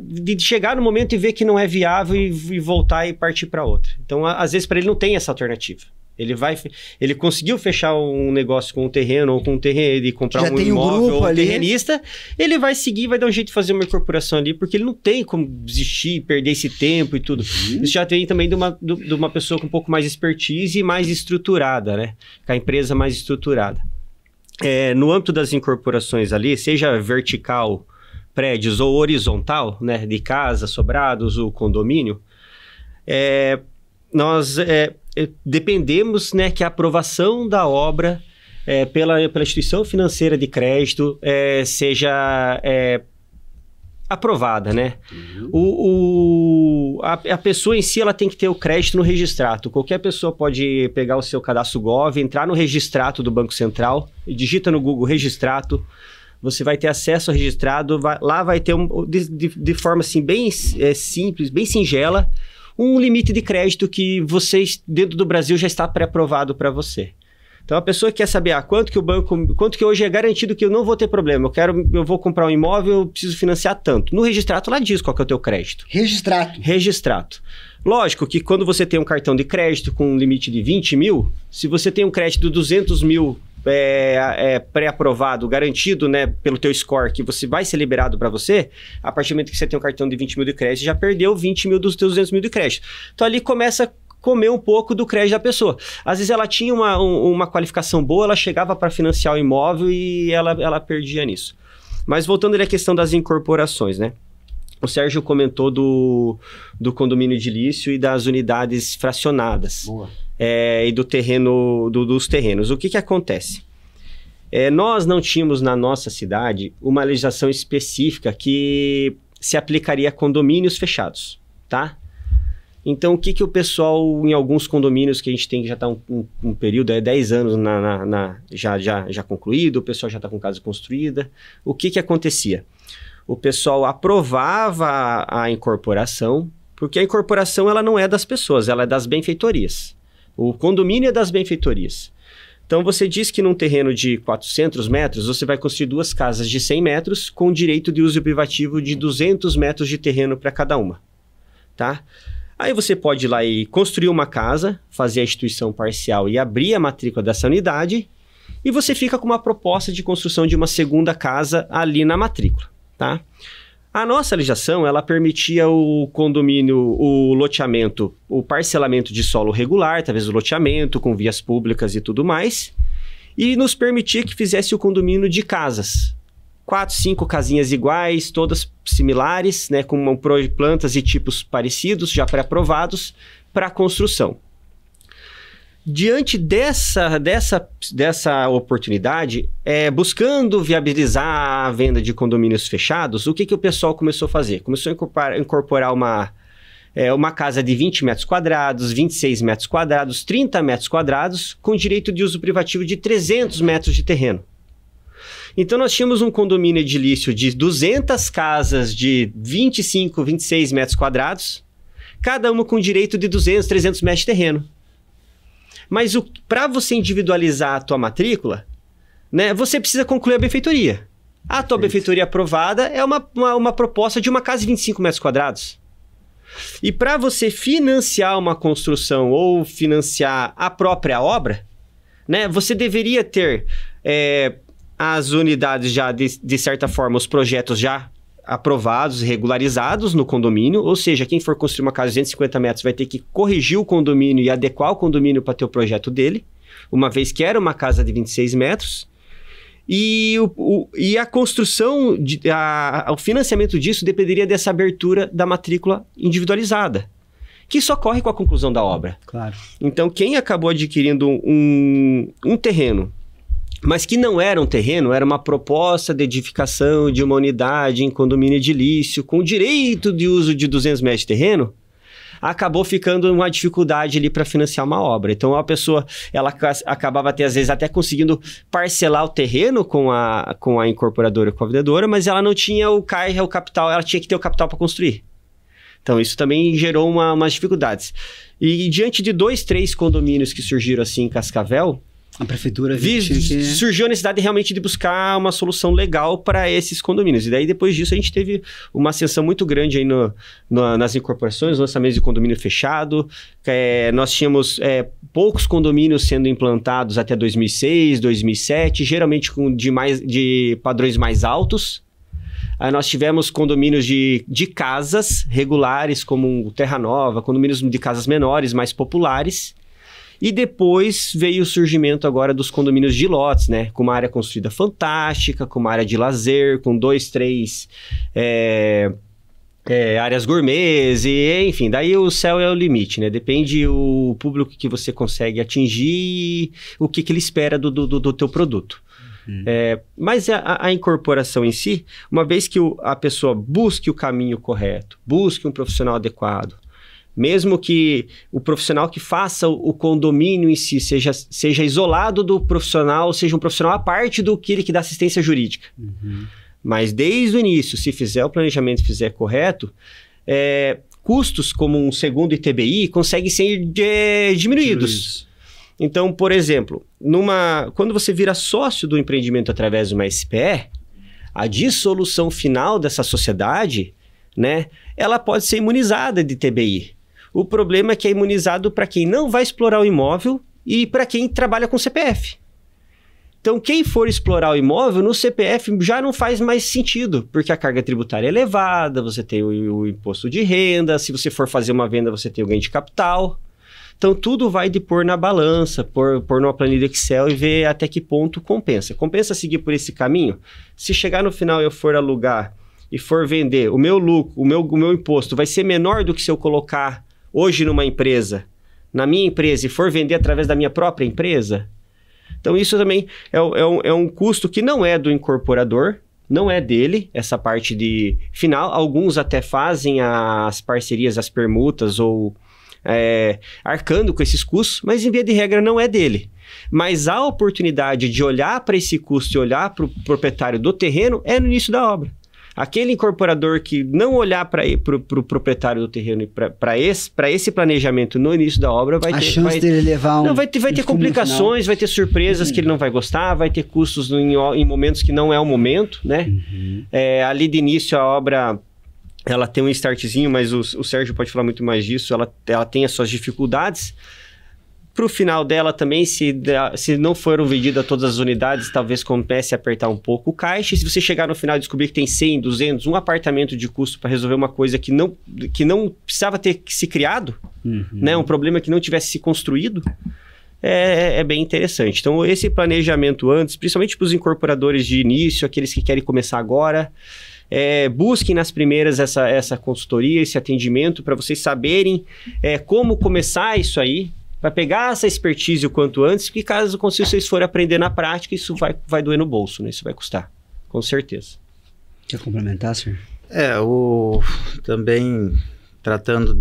de chegar no momento e ver que não é viável e voltar e partir para outra. Então, às vezes, para ele não tem essa alternativa. Ele conseguiu fechar um negócio com um terreno ou com um terreno e comprar um imóvel ou um terrenista, ele vai seguir, vai dar um jeito de fazer uma incorporação ali, porque ele não tem como desistir, perder esse tempo e tudo. Isso já vem também de uma pessoa com um pouco mais de expertise e mais estruturada, né? Com a empresa mais estruturada. No âmbito das incorporações ali, seja vertical, prédios ou horizontal, né? De casa, sobrados, o condomínio, nós dependemos, né, que a aprovação da obra pela instituição financeira de crédito seja aprovada, né? A pessoa em si, ela tem que ter o crédito no Registrato. Qualquer pessoa pode pegar o seu cadastro Gov, entrar no Registrato do Banco Central, e digita no Google Registrato, você vai ter acesso ao registrado, lá vai ter, de forma assim, bem simples, bem singela, um limite de crédito que vocês, dentro do Brasil, já está pré-aprovado para você. Então, a pessoa quer saber quanto que hoje é garantido que eu não vou ter problema. Eu vou comprar um imóvel, eu preciso financiar tanto. No Registrato, lá diz qual que é o teu crédito. Registrato. Lógico que quando você tem um cartão de crédito com um limite de 20 mil, se você tem um crédito de 200 mil pré-aprovado, garantido, né, pelo teu score, que você vai ser liberado para você, a partir do momento que você tem um cartão de 20 mil de crédito, já perdeu 20 mil dos teus 200 mil de crédito. Então, ali começa a comer um pouco do crédito da pessoa. Às vezes, ela tinha uma qualificação boa, ela chegava para financiar o imóvel e ela perdia nisso. Mas voltando ali à questão das incorporações, né? O Sérgio comentou do condomínio edilício e das unidades fracionadas. Boa. E do terreno, dos terrenos. O que acontece? Nós não tínhamos na nossa cidade uma legislação específica que se aplicaria a condomínios fechados, tá? Então, o que o pessoal, em alguns condomínios que a gente tem, que já está um período, 10 anos já concluído, o pessoal já está com casa construída, o que acontecia? O pessoal aprovava a incorporação, porque a incorporação ela não é das pessoas, ela é das benfeitorias. O condomínio é das benfeitorias. Então, você diz que num terreno de 400 metros, você vai construir 2 casas de 100 metros com direito de uso privativo de 200 metros de terreno para cada uma, tá? Aí você pode ir lá e construir uma casa, fazer a instituição parcial e abrir a matrícula dessa unidade, e você fica com uma proposta de construção de uma segunda casa ali na matrícula, tá? A nossa legislação, ela permitia o condomínio, o loteamento, o parcelamento de solo regular, talvez o loteamento com vias públicas e tudo mais, e nos permitia que fizesse o condomínio de casas. 4, 5 casinhas iguais, todas similares, né, com plantas e tipos parecidos, já pré-aprovados, para a construção. Diante dessa oportunidade, buscando viabilizar a venda de condomínios fechados, o que o pessoal começou a fazer? Começou a incorporar uma casa de 20 metros quadrados, 26 metros quadrados, 30 metros quadrados, com direito de uso privativo de 300 metros de terreno. Então, nós tínhamos um condomínio edilício de 200 casas de 25, 26 metros quadrados, cada uma com direito de 200, 300 metros de terreno. Mas para você individualizar a tua matrícula, né, você precisa concluir a benfeitoria. A tua benfeitoria aprovada é uma proposta de uma casa de 25 metros quadrados. E para você financiar uma construção ou financiar a própria obra, né, você deveria ter as unidades já, de certa forma, os projetos já aprovados, regularizados no condomínio, ou seja, quem for construir uma casa de 250 metros vai ter que corrigir o condomínio e adequar o condomínio para ter o projeto dele, uma vez que era uma casa de 26 metros, E a construção, o financiamento disso dependeria dessa abertura da matrícula individualizada, que só ocorre com a conclusão da obra. Claro. Então, quem acabou adquirindo um terreno, mas que não era um terreno, era uma proposta de edificação de uma unidade em condomínio edilício, com direito de uso de 200 metros de terreno, acabou ficando uma dificuldade ali para financiar uma obra. Então, a pessoa, ela acabava às vezes até conseguindo parcelar o terreno com a incorporadora, com a vendedora, mas ela não tinha o capital, ela tinha que ter o capital para construir. Então, isso também gerou umas dificuldades. E diante de 2, 3 condomínios que surgiram assim em Cascavel, a prefeitura surgiu a necessidade realmente de buscar uma solução legal para esses condomínios. E daí, depois disso, a gente teve uma ascensão muito grande aí nas incorporações, lançamentos de condomínio fechado. Nós tínhamos poucos condomínios sendo implantados até 2006, 2007, geralmente de padrões mais altos. Aí nós tivemos condomínios de casas regulares, como Terra Nova, condomínios de casas menores, mais populares. E depois veio o surgimento agora dos condomínios de lotes, né? Com uma área construída fantástica, com uma área de lazer, com 2, 3 áreas gourmets, e enfim, daí o céu é o limite, né? Depende o público que você consegue atingir e o que ele espera do teu produto. Mas a incorporação em si, uma vez que a pessoa busque o caminho correto, busque um profissional adequado, mesmo que o profissional que faça o condomínio em si seja isolado do profissional, seja um profissional à parte do que dá assistência jurídica. Mas desde o início, se fizer o planejamento e fizer correto, custos como um segundo ITBI conseguem ser diminuídos. Então, por exemplo, quando você vira sócio do empreendimento através de uma SPE, a dissolução final dessa sociedade, né, ela pode ser imunizada de ITBI. O problema é que é imunizado para quem não vai explorar o imóvel e para quem trabalha com CPF. Então, quem for explorar o imóvel no CPF já não faz mais sentido, porque a carga tributária é elevada, você tem o imposto de renda, se você for fazer uma venda, você tem o ganho de capital. Então, tudo vai de pôr na balança, pôr numa planilha Excel e ver até que ponto compensa. Compensa seguir por esse caminho? Se chegar no final e eu for alugar e for vender, o meu lucro, o meu imposto vai ser menor do que se eu colocar hoje numa empresa, na minha empresa, e for vender através da minha própria empresa? Então, isso também é um custo que não é do incorporador, não é dele, essa parte de final. Alguns até fazem as parcerias, as permutas, ou arcando com esses custos, mas em via de regra não é dele. Mas a oportunidade de olhar para esse custo e olhar para o proprietário do terreno é no início da obra. Aquele incorporador que não olhar para o proprietário do terreno e para esse planejamento no início da obra vai dele levar vai ter complicações, vai ter surpresas que ele não vai gostar, vai ter custos em momentos que não é o momento, né? Ali de início a obra, ela tem um startzinho, mas o Sérgio pode falar muito mais disso, ela tem as suas dificuldades. Para o final dela também, se não foram vendidas todas as unidades, talvez comece a apertar um pouco o caixa. E se você chegar no final e descobrir que tem 100, 200, um apartamento de custo para resolver uma coisa que não precisava ter se criado, né? Um problema que não tivesse se construído, é bem interessante. Então, esse planejamento antes, principalmente para os incorporadores de início, aqueles que querem começar agora, busquem nas primeiras essa consultoria, esse atendimento, para vocês saberem como começar isso aí, para pegar essa expertise o quanto antes, porque caso vocês forem aprender na prática, isso vai doer no bolso, né? Isso vai custar, com certeza. Quer complementar, senhor? Também tratando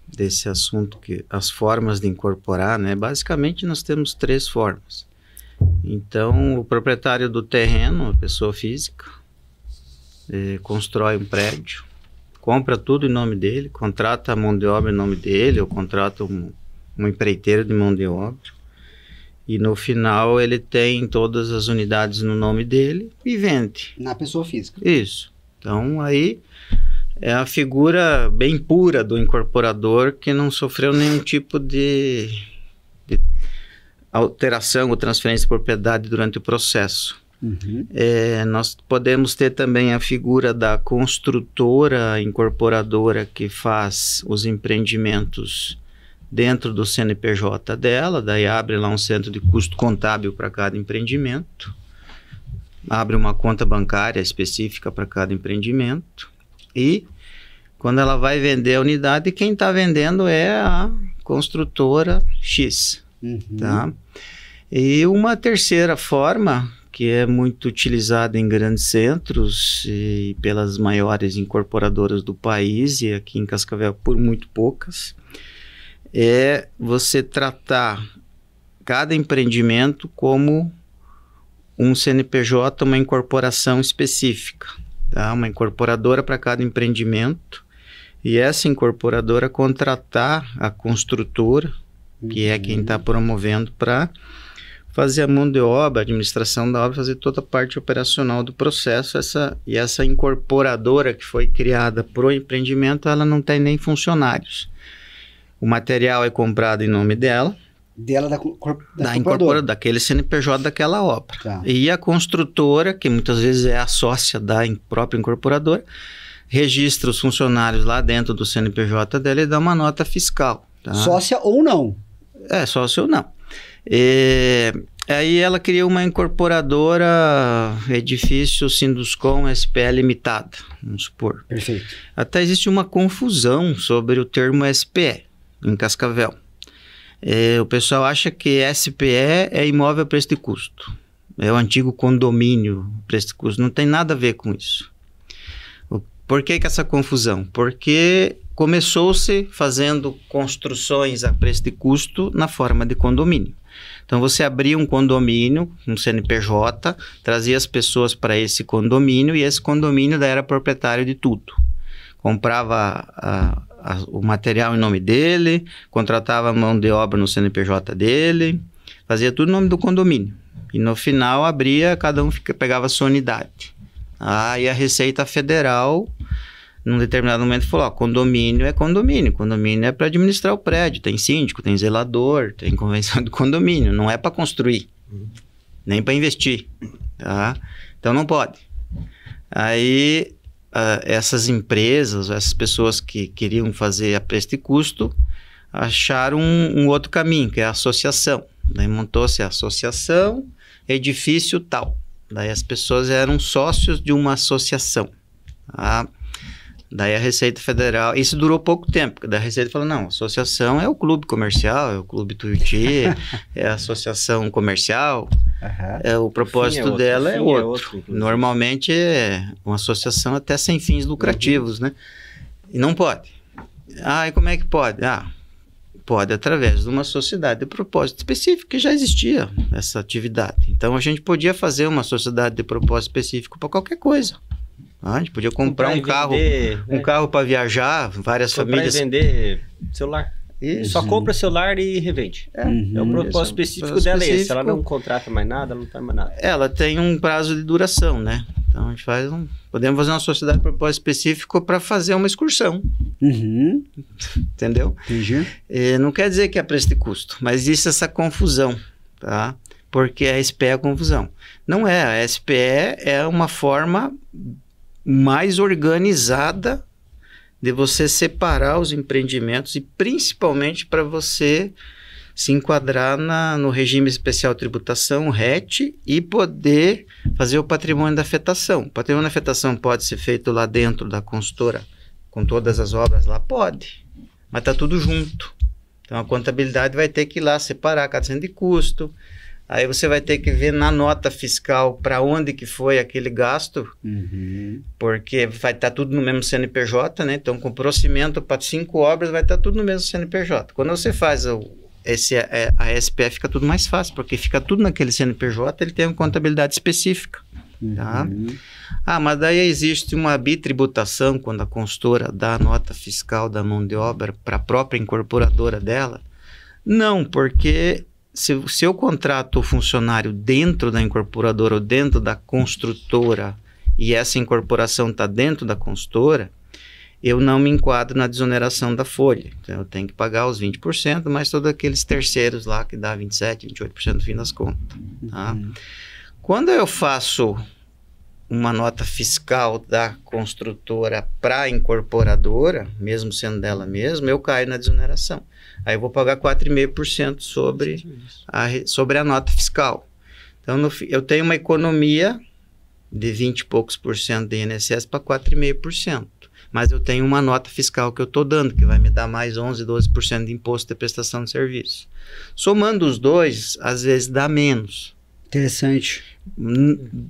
desse assunto, as formas de incorporar, né? Basicamente nós temos 3 formas. Então, o proprietário do terreno, a pessoa física, constrói um prédio, compra tudo em nome dele, contrata a mão de obra em nome dele, ou contrata um empreiteiro de mão de obra, e no final ele tem todas as unidades no nome dele e vende. Na pessoa física. Isso. Então aí é a figura bem pura do incorporador que não sofreu nenhum tipo de alteração ou transferência de propriedade durante o processo. Nós podemos ter também a figura da construtora incorporadora que faz os empreendimentos dentro do CNPJ dela, daí abre lá um centro de custo contábil para cada empreendimento. abre uma conta bancária específica para cada empreendimento e quando ela vai vender a unidade, quem está vendendo é a construtora X, tá? E uma terceira forma, que é muito utilizada em grandes centros e pelas maiores incorporadoras do país, e aqui em Cascavel por muito poucas, é você tratar cada empreendimento como um CNPJ, uma incorporação específica, tá? Uma incorporadora para cada empreendimento, e essa incorporadora contratar a construtora, que é quem está promovendo, para fazer a mão de obra, a administração da obra, fazer toda a parte operacional do processo. Essa incorporadora que foi criada para o empreendimento, ela não tem nem funcionários. O material é comprado em nome dela. Da incorporadora, daquele CNPJ daquela obra. Tá. E a construtora, que muitas vezes é a sócia da própria incorporadora, registra os funcionários lá dentro do CNPJ dela e dá uma nota fiscal. Tá? Sócia ou não? É, sócia ou não. Aí ela cria uma incorporadora, edifício Sinduscom SPE Limitada, vamos supor. Perfeito. Até existe uma confusão sobre o termo SPE em Cascavel. O pessoal acha que SPE é imóvel a preço de custo. É o antigo condomínio preço de custo. Não tem nada a ver com isso. Por que essa confusão? Porque começou-se fazendo construções a preço de custo na forma de condomínio. Então você abria um condomínio, um CNPJ, trazia as pessoas para esse condomínio e esse condomínio daí era proprietário de tudo. Comprava o material em nome dele, contratava a mão de obra no CNPJ dele, fazia tudo em nome do condomínio. E no final abria, cada um pegava a sua unidade. E a Receita Federal, num determinado momento, falou: condomínio é condomínio é para administrar o prédio, tem síndico, tem zelador, tem convenção do condomínio, não é para construir, nem para investir, tá? Então não pode. Aí essas empresas, essas pessoas que queriam fazer a preço de custo, acharam um outro caminho, que é a associação. Daí montou-se a associação, edifício tal. Daí as pessoas eram sócios de uma associação. Tá? Daí a Receita Federal... Isso durou pouco tempo, porque daí a Receita falou: não, a associação é o clube comercial, é o clube Tuiuti, é a associação comercial. O propósito dela é outro. Normalmente é uma associação até sem fins lucrativos, né? E não pode. E como é que pode? Pode através de uma sociedade de propósito específico, que já existia essa atividade. Então a gente podia fazer uma sociedade de propósito específico para qualquer coisa. A gente podia comprar um carro para viajar, várias famílias. Vender celular. Isso. Só compra celular e revende. É o propósito específico dela. Se ela não contrata mais nada, ela não faz mais nada. Ela tem um prazo de duração, né? Então a gente podemos fazer uma sociedade de propósito específico para fazer uma excursão. Entendeu? Entendi. Não quer dizer que é preço de custo, mas existe essa confusão, tá? Porque a SPE é a confusão. Não é, a SPE é uma forma mais organizada de você separar os empreendimentos e principalmente para você se enquadrar no regime especial de tributação, RET, e poder fazer o patrimônio da afetação. O patrimônio da afetação pode ser feito lá dentro da consultora, com todas as obras lá? Pode, mas está tudo junto. Então a contabilidade vai ter que ir lá separar cada centro de custo. Aí você vai ter que ver na nota fiscal para onde que foi aquele gasto, porque vai estar tudo no mesmo CNPJ, né? Então, comprou cimento para 5 obras, vai estar tudo no mesmo CNPJ. Quando você faz a SPE, fica tudo mais fácil, porque fica tudo naquele CNPJ, ele tem uma contabilidade específica. Tá? Mas daí existe uma bitributação quando a consultora dá a nota fiscal da mão de obra para a própria incorporadora dela? Não, porque... Se eu contrato o funcionário dentro da incorporadora ou dentro da construtora e essa incorporação está dentro da consultora, eu não me enquadro na desoneração da folha. Então, eu tenho que pagar os 20%, mais todos aqueles terceiros lá que dá 27%, 28% no fim das contas. Tá? Quando eu faço uma nota fiscal da construtora para a incorporadora, mesmo sendo dela mesma, eu caio na desoneração. Aí eu vou pagar 4,5% sobre a nota fiscal. Então, eu tenho uma economia de 20 e poucos por cento de INSS para 4,5%. Mas eu tenho uma nota fiscal que eu estou dando, que vai me dar mais 11, 12% de imposto de prestação de serviço. Somando os dois, às vezes dá menos. Interessante.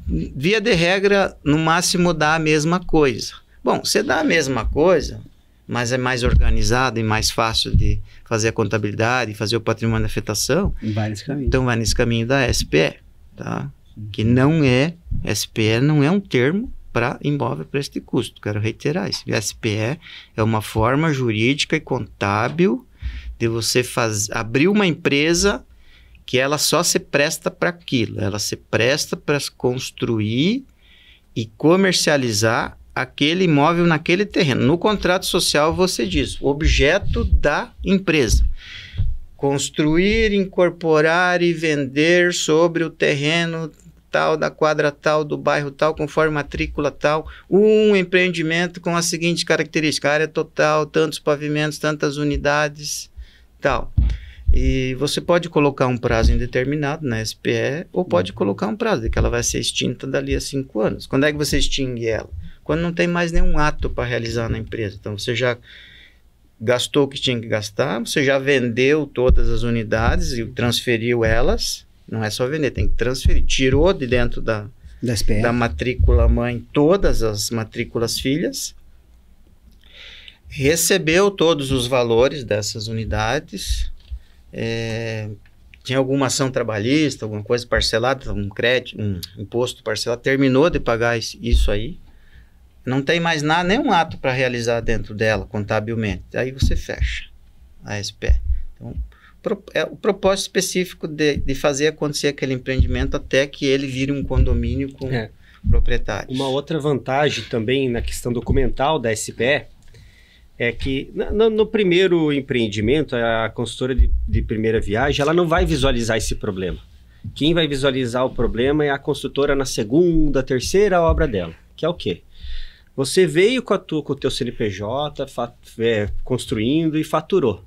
Via de regra, no máximo dá a mesma coisa. Bom, você dá a mesma coisa, mas é mais organizado e mais fácil de fazer a contabilidade, fazer o patrimônio de afetação. Vai nesse caminho. Então vai nesse caminho da SPE, tá? Que não é, SPE não é um termo para imóvel preço de custo. Quero reiterar isso. SPE é uma forma jurídica e contábil de você abrir uma empresa que ela só se presta para aquilo. Ela se presta para construir e comercializar aquele imóvel naquele terreno. No contrato social você diz, objeto da empresa. Construir, incorporar e vender sobre o terreno tal, da quadra tal, do bairro tal, conforme matrícula tal, um empreendimento com a seguinte característica, área total, tantos pavimentos, tantas unidades, tal. E você pode colocar um prazo indeterminado na SPE ou pode colocar um prazo, de que ela vai ser extinta dali a 5 anos. Quando é que você extingue ela? Quando não tem mais nenhum ato para realizar na empresa. Então, você já gastou o que tinha que gastar, você já vendeu todas as unidades e transferiu elas. Não é só vender, tem que transferir. Tirou de dentro da matrícula mãe todas as matrículas filhas. Recebeu todos os valores dessas unidades. Tinha alguma ação trabalhista, alguma coisa parcelada, um crédito, um imposto parcelado. Terminou de pagar isso aí. Não tem mais nada, nenhum ato para realizar dentro dela, contabilmente. Aí você fecha a SPE. Então, é o propósito específico de fazer acontecer aquele empreendimento até que ele vire um condomínio com proprietários. Uma outra vantagem também na questão documental da SPE é que no primeiro empreendimento, a consultora de primeira viagem, ela não vai visualizar esse problema. Quem vai visualizar o problema é a construtora na segunda, terceira obra dela, que é o quê? Você veio com o teu CNPJ construindo e faturou.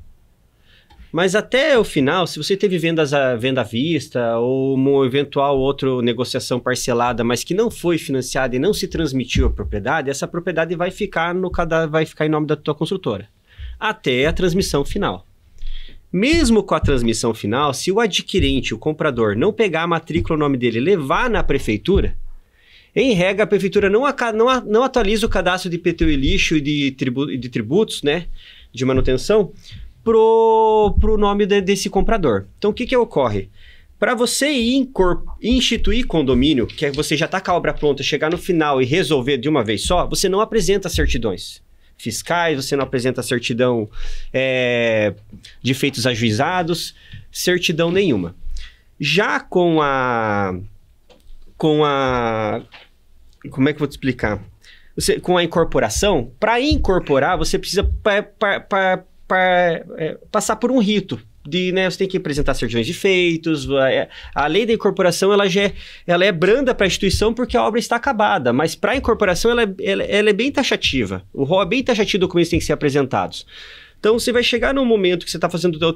Mas até o final, se você teve venda à vista ou uma eventual outra negociação parcelada, mas que não foi financiada e não se transmitiu a propriedade, essa propriedade vai ficar em nome da tua construtora, até a transmissão final. Mesmo com a transmissão final, se o adquirente, o comprador, não pegar a matrícula no nome dele e levar na prefeitura, em regra, a prefeitura não atualiza o cadastro de IPTU e lixo e de tributos, né, de manutenção, pro nome desse comprador. Então, o que ocorre? Para você instituir condomínio, que você já está com a obra pronta, chegar no final e resolver de uma vez só, você não apresenta certidões fiscais, você não apresenta certidão de feitos ajuizados, certidão nenhuma. Já com a... Como é que eu vou te explicar? Com a incorporação, para incorporar, você precisa passar por um rito. Você tem que apresentar certidões de feitos. A lei da incorporação ela é branda para a instituição porque a obra está acabada, mas para a incorporação ela é bem taxativa. O rol é bem taxativo, documentos têm que ser apresentados. Então você vai chegar num momento que você está fazendo a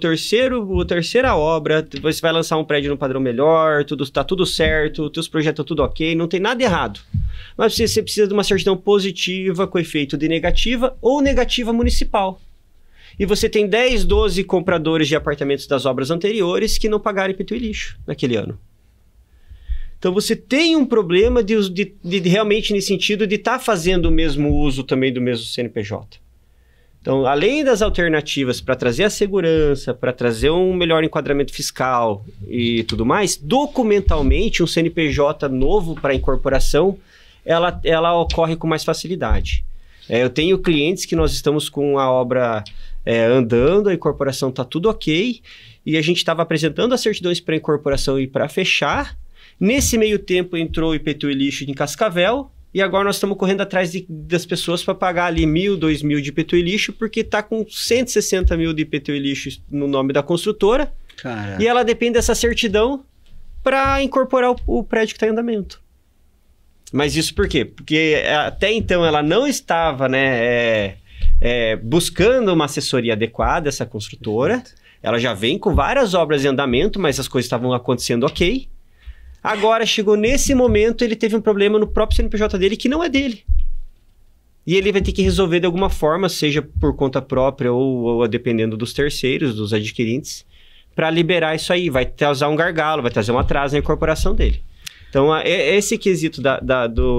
terceira obra, você vai lançar um prédio no padrão melhor, está tudo certo, os teus projetos estão tudo ok, não tem nada errado. Mas você precisa de uma certidão positiva com efeito de negativa ou negativa municipal. E você tem 10, 12 compradores de apartamentos das obras anteriores que não pagaram IPTU e lixo naquele ano. Então você tem um problema de realmente nesse sentido de estar fazendo o mesmo uso também do mesmo CNPJ. Então, além das alternativas para trazer a segurança, para trazer um melhor enquadramento fiscal e tudo mais, documentalmente um CNPJ novo para incorporação, ela ocorre com mais facilidade. Eu tenho clientes que nós estamos com a obra andando, a incorporação está tudo ok, e a gente estava apresentando as certidões para incorporação e para fechar. Nesse meio tempo entrou o IPTU e lixo em Cascavel, e agora nós estamos correndo atrás das pessoas para pagar ali 1.000, 2.000 de IPTU e lixo, porque está com 160 mil de IPTU e lixo no nome da construtora. Caraca. E ela depende dessa certidão para incorporar o prédio que está em andamento. Mas isso por quê? Porque até então ela não estava buscando uma assessoria adequada, essa construtora. Ela já vem com várias obras em andamento, mas as coisas estavam acontecendo ok. Agora, chegou nesse momento, ele teve um problema no próprio CNPJ dele que não é dele. E ele vai ter que resolver de alguma forma, seja por conta própria ou dependendo dos terceiros, dos adquirentes, para liberar isso aí. Vai causar um gargalo, vai trazer um atraso na incorporação dele. Então, esse quesito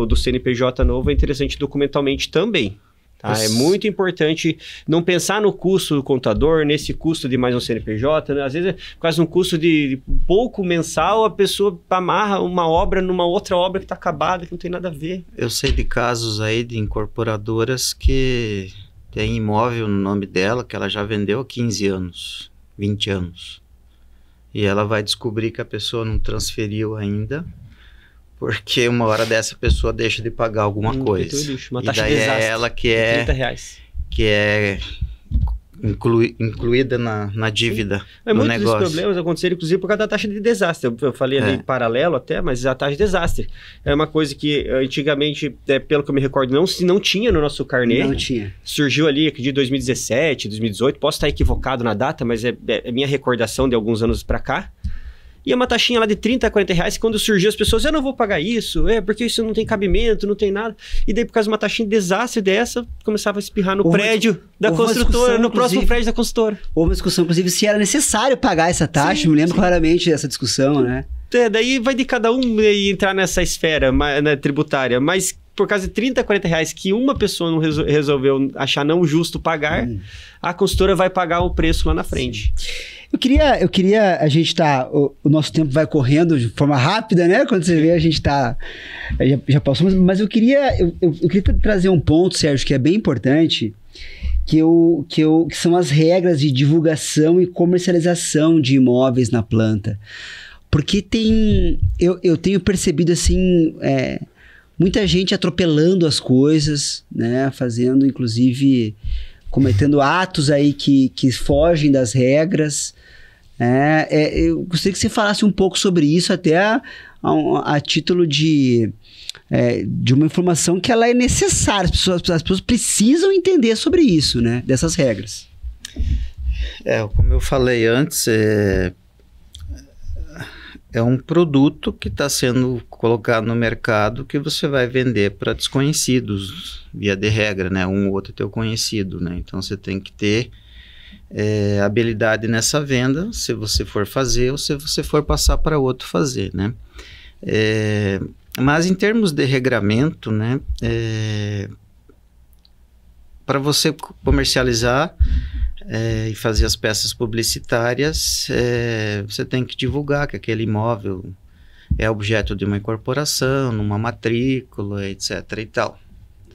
do CNPJ novo é interessante documentalmente também. Tá? É muito importante não pensar no custo do contador, nesse custo de mais um CNPJ. Né? Às vezes, por causa de um custo de pouco mensal, a pessoa amarra uma obra numa outra obra que está acabada, que não tem nada a ver. Eu sei de casos aí de incorporadoras que tem imóvel no nome dela, que ela já vendeu há 15 anos, 20 anos. E ela vai descobrir que a pessoa não transferiu ainda, porque uma hora dessa pessoa deixa de pagar alguma coisa. Uma e taxa daí de desastre, é ela que é, que é incluída na dívida do muitos negócio. Muitos problemas aconteceram, inclusive, por causa da taxa de desastre. Eu falei ali em paralelo até, mas a taxa de desastre é uma coisa que antigamente, pelo que eu me recordo, não tinha no nosso carnê. Não tinha. Surgiu ali de 2017, 2018. Posso estar equivocado na data, mas é minha recordação de alguns anos para cá. E é uma taxinha lá de 30 a 40 reais, que quando surgiu as pessoas, eu não vou pagar isso, porque isso não tem cabimento, não tem nada. E daí, por causa de uma taxinha de desastre dessa, começava a espirrar no prédio da construtora, no próximo prédio da construtora. Houve uma discussão, inclusive, se era necessário pagar essa taxa. Eu me lembro claramente dessa discussão, né? Daí vai de cada um entrar nessa esfera tributária, mas por causa de 30, 40 reais que uma pessoa não resolveu achar não justo pagar, a construtora vai pagar o preço lá na frente. Eu queria, a gente o nosso tempo vai correndo de forma rápida, né? Quando você vê, a gente já passou, mas eu queria trazer um ponto, Sérgio, que é bem importante, que são as regras de divulgação e comercialização de imóveis na planta. Porque eu tenho percebido, assim, muita gente atropelando as coisas, né? Fazendo, inclusive, cometendo atos aí que fogem das regras. Eu gostaria que você falasse um pouco sobre isso, até a título de uma informação que ela é necessária. As pessoas precisam entender sobre isso, né? Dessas regras. Como eu falei antes, é um produto que está sendo colocado no mercado que você vai vender para desconhecidos, via de regra, né? Um ou outro teu conhecido, né? Então você tem que ter habilidade nessa venda, se você for fazer ou se você for passar para outro fazer, né? Mas em termos de regramento, né? Para você comercializar e fazer as peças publicitárias, você tem que divulgar que aquele imóvel é objeto de uma incorporação, numa matrícula, etc. e tal,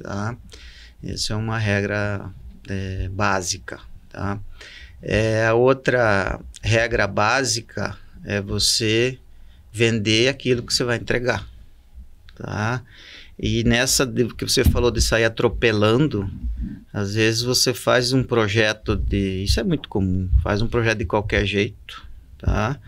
tá? Essa é uma regra básica, tá? A outra regra básica é você vender aquilo que você vai entregar, tá? E nessa que você falou de sair atropelando, às vezes você faz um projeto isso é muito comum, faz um projeto de qualquer jeito, tá?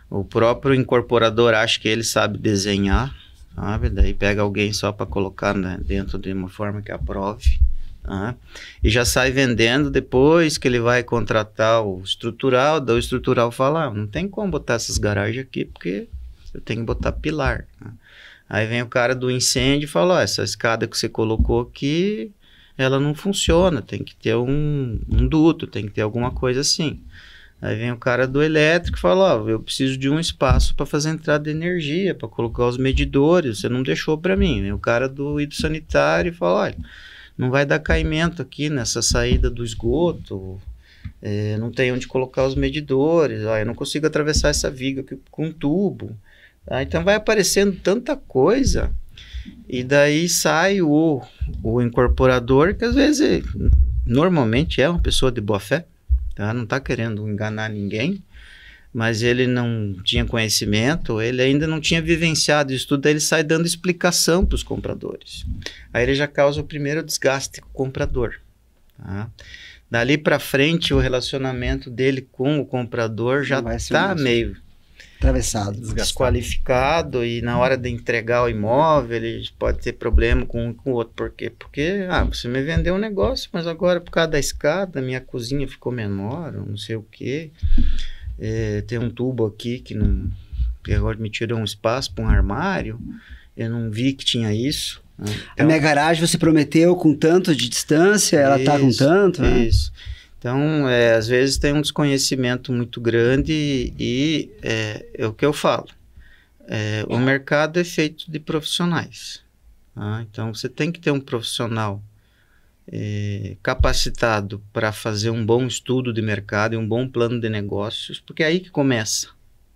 O próprio incorporador acha que ele sabe desenhar, sabe? Daí pega alguém só para colocar, né, dentro de uma forma que aprove, tá? E já sai vendendo depois que ele vai contratar o estrutural, daí o estrutural fala, não tem como botar essas garagens aqui porque eu tenho que botar pilar, né? Aí vem o cara do incêndio e fala, essa escada que você colocou aqui, ela não funciona, tem que ter um duto, tem que ter alguma coisa assim. Aí vem o cara do elétrico e fala, eu preciso de um espaço para fazer entrada de energia, para colocar os medidores, você não deixou para mim. Vem o cara do hidrossanitário e fala, olha, não vai dar caimento aqui nessa saída do esgoto, não tem onde colocar os medidores, eu não consigo atravessar essa viga aqui com um tubo. Então vai aparecendo tanta coisa, e daí sai o incorporador, que às vezes normalmente é uma pessoa de boa fé, tá? Não está querendo enganar ninguém, mas ele não tinha conhecimento, ele ainda não tinha vivenciado isso tudo, daí ele sai dando explicação para os compradores. Aí ele já causa o primeiro desgaste com o comprador, tá? Dali para frente o relacionamento dele com o comprador já está meio atravessado, desqualificado, e na hora de entregar o imóvel ele pode ter problema com o outro. Por quê? Porque você me vendeu um negócio, mas agora por causa da escada minha cozinha ficou menor, não sei o que, tem um tubo aqui que porque agora me tirou um espaço para um armário, eu não vi que tinha isso. Né? Então, a minha garagem você prometeu com tanto de distância, ela tá com tanto, né? Isso. Então, às vezes tem um desconhecimento muito grande e é o que eu falo. O mercado é feito de profissionais. Tá? Então, você tem que ter um profissional capacitado para fazer um bom estudo de mercado e um bom plano de negócios, porque é aí que começa.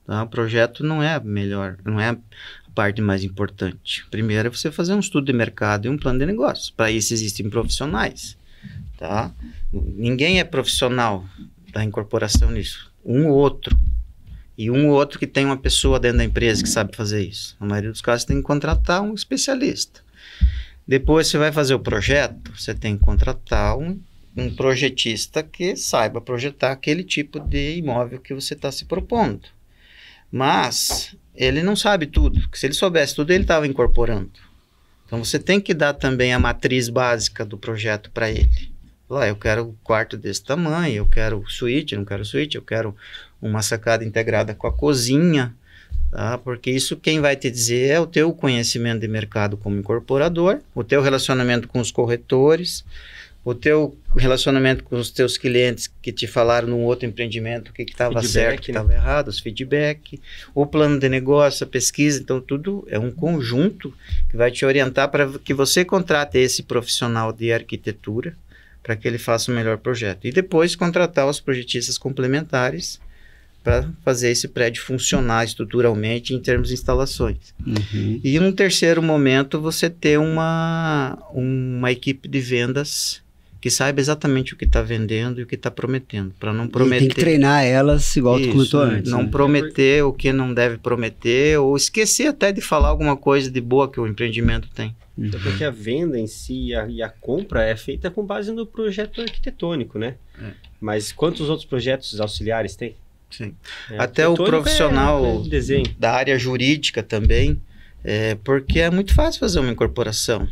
Tá? O projeto não é a melhor, não é a parte mais importante. Primeiro é você fazer um estudo de mercado e um plano de negócios. Para isso existem profissionais. Tá? Ninguém é profissional da incorporação nisso. Um ou outro. E um ou outro que tem uma pessoa dentro da empresa que sabe fazer isso. Na maioria dos casos você tem que contratar um especialista. Depois você vai fazer o projeto, você tem que contratar um projetista que saiba projetar aquele tipo de imóvel que você está se propondo. Mas ele não sabe tudo, porque se ele soubesse tudo, ele estava incorporando. Então você tem que dar também a matriz básica do projeto para ele. Eu quero um quarto desse tamanho, eu quero suíte, não quero suíte, eu quero uma sacada integrada com a cozinha, tá? Porque isso quem vai te dizer é o teu conhecimento de mercado como incorporador, o teu relacionamento com os corretores, o teu relacionamento com os teus clientes que te falaram num outro empreendimento o que estava certo, o que estava errado, os feedback, o plano de negócio, a pesquisa. Então tudo é um conjunto que vai te orientar para que você contrate esse profissional de arquitetura para que ele faça o melhor projeto. E depois contratar os projetistas complementares para fazer esse prédio funcionar estruturalmente em termos de instalações. Uhum. E num terceiro momento, você ter uma equipe de vendas que saiba exatamente o que está vendendo e o que está prometendo, para não prometer... E tem que treinar elas, igual tu comentou antes. Não prometer o que não deve prometer, ou esquecer até de falar alguma coisa de boa que o empreendimento tem. Uhum. Porque a venda em si e a compra é feita com base no projeto arquitetônico, né? Mas quantos outros projetos auxiliares tem? Sim. Até o profissional da área jurídica também, porque é muito fácil fazer uma incorporação.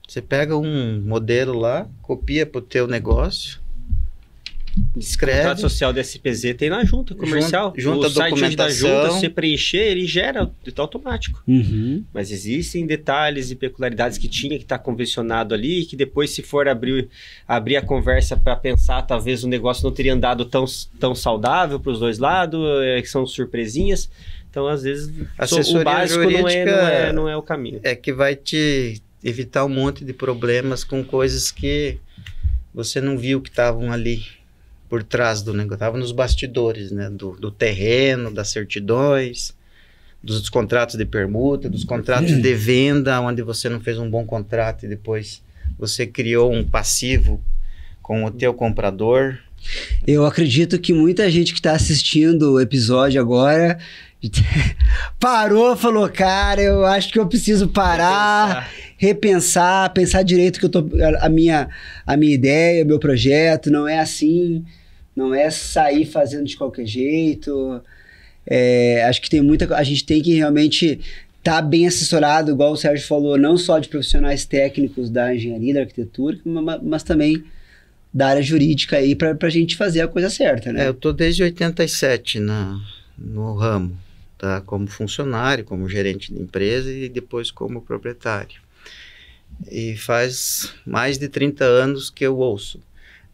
Você pega um modelo lá, copia para o teu negócio, escreve. O contrato social da SPZ tem na junta comercial. Junta o site da documentação. junta, se você preencher, ele gera automático. Uhum. Mas existem detalhes e peculiaridades que tinha que estar convencionado ali, que depois, se for abrir a conversa para pensar, talvez o negócio não teria andado tão saudável para os dois lados, que são surpresinhas. Então, às vezes, o básico não é o caminho. É que vai te evitar um monte de problemas com coisas que você não viu que estavam ali por trás do negócio, estavam nos bastidores, né? Do terreno, das certidões, dos contratos de permuta, dos contratos de venda, onde você não fez um bom contrato e depois você criou um passivo com o teu comprador. Eu acredito que muita gente que está assistindo o episódio agora parou, falou, cara, eu acho que eu preciso parar, pensar direito que a minha ideia, o meu projeto, não é assim, não é sair fazendo de qualquer jeito. Acho que a gente tem que realmente estar bem assessorado, igual o Sérgio falou, não só de profissionais técnicos da engenharia, da arquitetura, mas também da área jurídica aí para a gente fazer a coisa certa, né? Eu estou desde 87 no ramo, tá? Como funcionário, como gerente de empresa e depois como proprietário. E faz mais de 30 anos que eu ouço.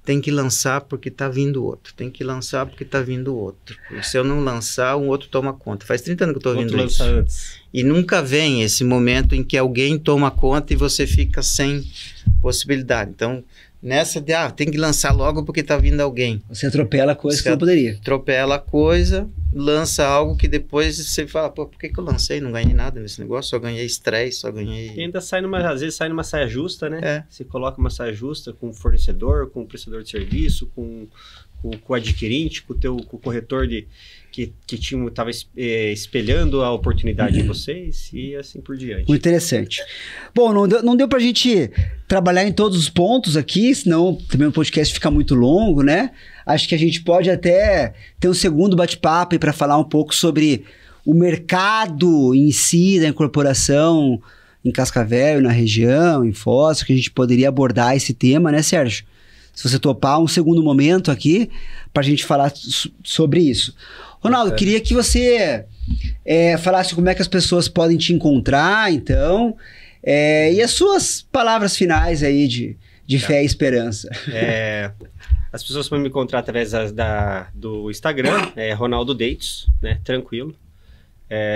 Tem que lançar porque está vindo outro. Tem que lançar porque está vindo outro. E se eu não lançar, um outro toma conta. Faz 30 anos que eu estou ouvindo isso. Antes. E nunca vem esse momento em que alguém toma conta e você fica sem possibilidade. Então, nessa de, tem que lançar logo porque está vindo alguém. Você atropela a coisa que não poderia. Atropela a coisa, lança algo que depois você fala, pô, por que eu lancei? Não ganhei nada nesse negócio, só ganhei estresse, só ganhei... E ainda às vezes sai numa saia justa, né? É. Você coloca uma saia justa com o fornecedor, com o prestador de serviço, com o adquirente, com o corretor que estava espelhando a oportunidade em vocês e assim por diante. Muito interessante. Bom, não deu pra gente trabalhar em todos os pontos aqui, senão também o podcast fica muito longo, né? Acho que a gente pode até ter um segundo bate-papo para falar um pouco sobre o mercado em si da incorporação em Cascavel, na região, em Foz, que a gente poderia abordar esse tema, né, Sérgio? Se você topar um segundo momento aqui para a gente falar sobre isso. Ronaldo, queria que você falasse como é que as pessoas podem te encontrar, então, e as suas palavras finais aí de fé e esperança. As pessoas podem me encontrar através do Instagram, Ronaldo Deitos, né? Tranquilo.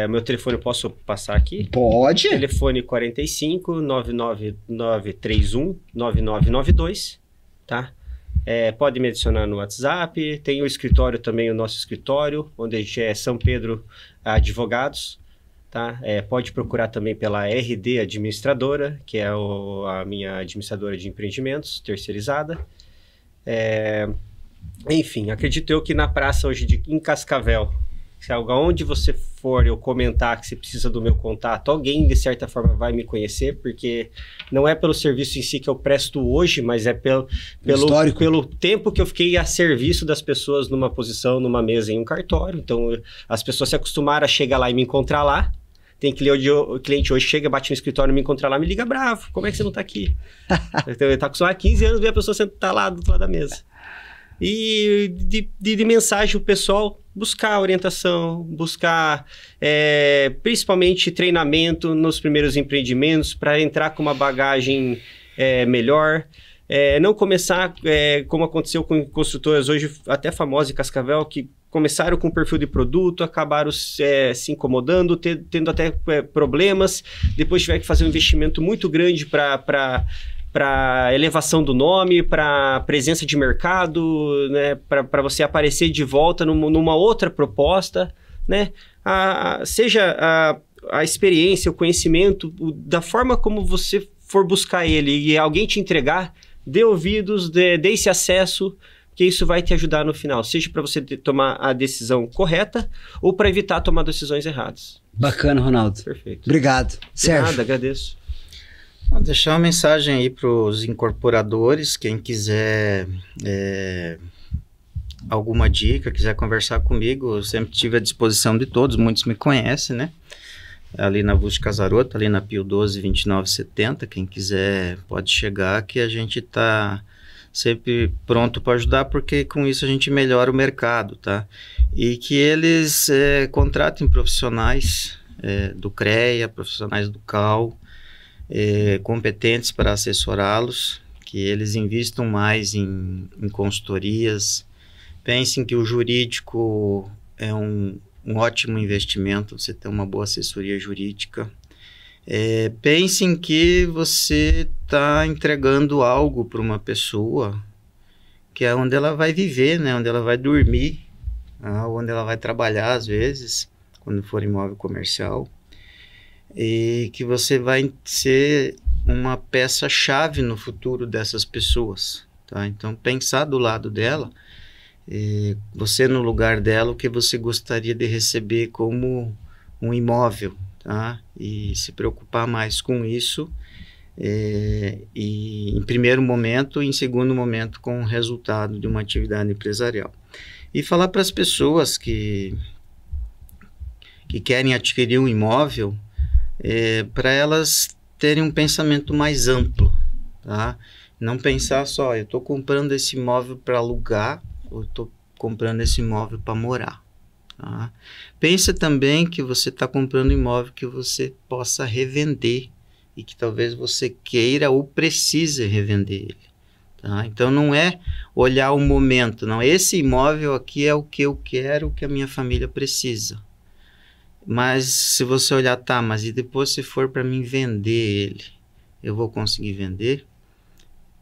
Meu telefone eu posso passar aqui? Pode. Telefone 45 99931 9992, tá? Pode me adicionar no WhatsApp. Tem o escritório também, o nosso escritório, onde a gente é São Pedro Advogados, tá? Pode procurar também pela RD Administradora, que é a minha administradora de empreendimentos terceirizada. Enfim, acredito eu que na praça hoje em Cascavel, se onde você for eu comentar que você precisa do meu contato, alguém de certa forma vai me conhecer, porque não é pelo serviço em si que eu presto hoje, mas é pelo tempo que eu fiquei a serviço das pessoas numa posição, numa mesa em um cartório. Então as pessoas se acostumaram a chegar lá e me encontrar lá. Tem cliente hoje chega, bate no escritório, me encontra lá, me liga bravo. Como é que você não tá aqui? Então, ele tá acostumado há 15 anos ver a pessoa sentar lá do outro lado da mesa. E de mensagem, o pessoal buscar orientação, buscar principalmente treinamento nos primeiros empreendimentos para entrar com uma bagagem melhor. Não começar como aconteceu com construtoras hoje, até famosas em Cascavel, que começaram com perfil de produto, acabaram se incomodando, tendo até problemas, depois tiveram que fazer um investimento muito grande para elevação do nome, para presença de mercado, né, para você aparecer de volta numa outra proposta, né? Seja a experiência, o conhecimento, da forma como você for buscar ele e alguém te entregar, dê ouvidos, dê esse acesso, que isso vai te ajudar no final, seja para você tomar a decisão correta ou para evitar tomar decisões erradas. Bacana, Ronaldo. Perfeito. Obrigado. Sérgio. Nada, agradeço. Vou deixar uma mensagem aí para os incorporadores, quem quiser alguma dica, quiser conversar comigo, eu sempre estive à disposição de todos, muitos me conhecem, né? Ali na Augusto Casaroto, ali na Pio 12, 2970, quem quiser pode chegar, que a gente está sempre pronto para ajudar, porque com isso a gente melhora o mercado, tá? E que eles contratem profissionais do CREA, profissionais do CAL, competentes para assessorá-los, que eles investam mais em consultorias. Pensem que o jurídico é um ótimo investimento, você tem uma boa assessoria jurídica. Pensem que você está entregando algo para uma pessoa que é onde ela vai viver, né? Onde ela vai dormir, onde ela vai trabalhar às vezes, quando for imóvel comercial, e que você vai ser uma peça-chave no futuro dessas pessoas, tá? Então, pensar do lado dela, você no lugar dela, o que você gostaria de receber como um imóvel, tá? E se preocupar mais com isso, e em primeiro momento e em segundo momento com o resultado de uma atividade empresarial. E falar para as pessoas que querem adquirir um imóvel, para elas terem um pensamento mais amplo, tá? Não pensar só, eu estou comprando esse imóvel para alugar, ou estou comprando esse imóvel para morar. Tá? Pensa também que você está comprando um imóvel que você possa revender e que talvez você queira ou precise revender ele. Tá? Então não é olhar o momento, não. Esse imóvel aqui é o que eu quero, o que a minha família precisa. Mas se você olhar, tá, mas e depois se for para mim vender ele, eu vou conseguir vender?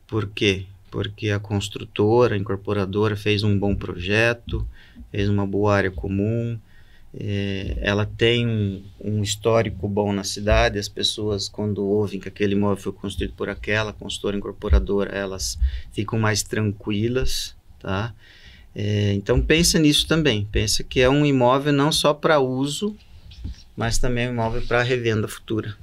Por quê? Porque a construtora, a incorporadora fez um bom projeto, fez uma boa área comum, ela tem um histórico bom na cidade, as pessoas quando ouvem que aquele imóvel foi construído por aquela construtora incorporadora, elas ficam mais tranquilas, tá? Então pensa nisso também, pensa que é um imóvel não só para uso, mas também um imóvel para revenda futura.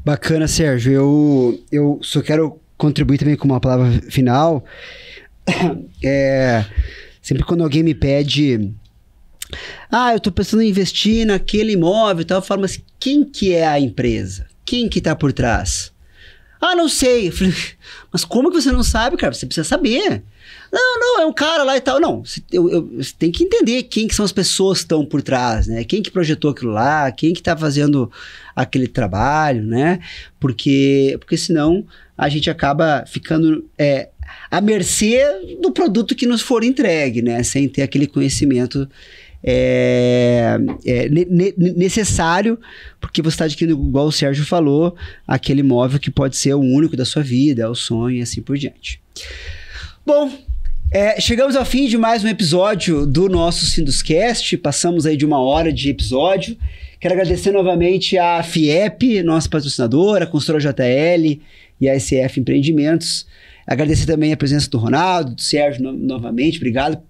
Bacana, Sérgio, eu só quero contribuir também com uma palavra final. Sempre quando alguém me pede, eu tô pensando em investir naquele imóvel e tal, eu falo, mas quem que é a empresa? Quem que tá por trás? Ah, não sei. Eu falei, mas como que você não sabe, cara? Você precisa saber. Não, é um cara lá e tal. Não, você tem que entender quem que são as pessoas que estão por trás, né? Quem que projetou aquilo lá, quem que tá fazendo aquele trabalho, né? Porque senão a gente acaba ficando à mercê do produto que nos for entregue, né? Sem ter aquele conhecimento necessário, porque você está adquirindo, igual o Sérgio falou, aquele imóvel que pode ser o único da sua vida, é o sonho e assim por diante. Bom, chegamos ao fim de mais um episódio do nosso Sinduscast, passamos aí de 1 hora de episódio. Quero agradecer novamente a FIEP, nossa patrocinadora, a Construtora JL e a SF Empreendimentos. Agradecer também a presença do Ronaldo, do Sérgio novamente, obrigado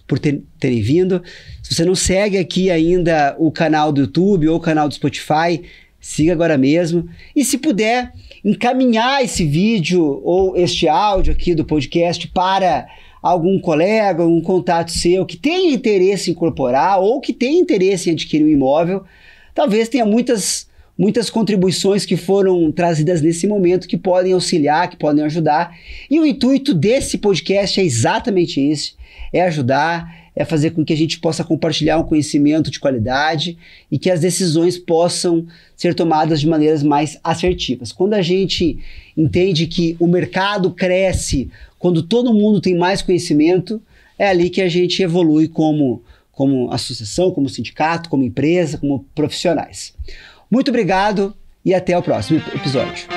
por terem vindo. Se você não segue aqui ainda o canal do YouTube ou o canal do Spotify, siga agora mesmo. E se puder, encaminhar esse vídeo ou este áudio aqui do podcast para algum colega, algum contato seu que tenha interesse em incorporar ou que tenha interesse em adquirir um imóvel. Talvez tenha muitas contribuições que foram trazidas nesse momento que podem auxiliar, que podem ajudar. E o intuito desse podcast é exatamente esse, é ajudar, é fazer com que a gente possa compartilhar um conhecimento de qualidade e que as decisões possam ser tomadas de maneiras mais assertivas. Quando a gente entende que o mercado cresce, quando todo mundo tem mais conhecimento, é ali que a gente evolui como associação, como sindicato, como empresa, como profissionais. Muito obrigado e até o próximo episódio.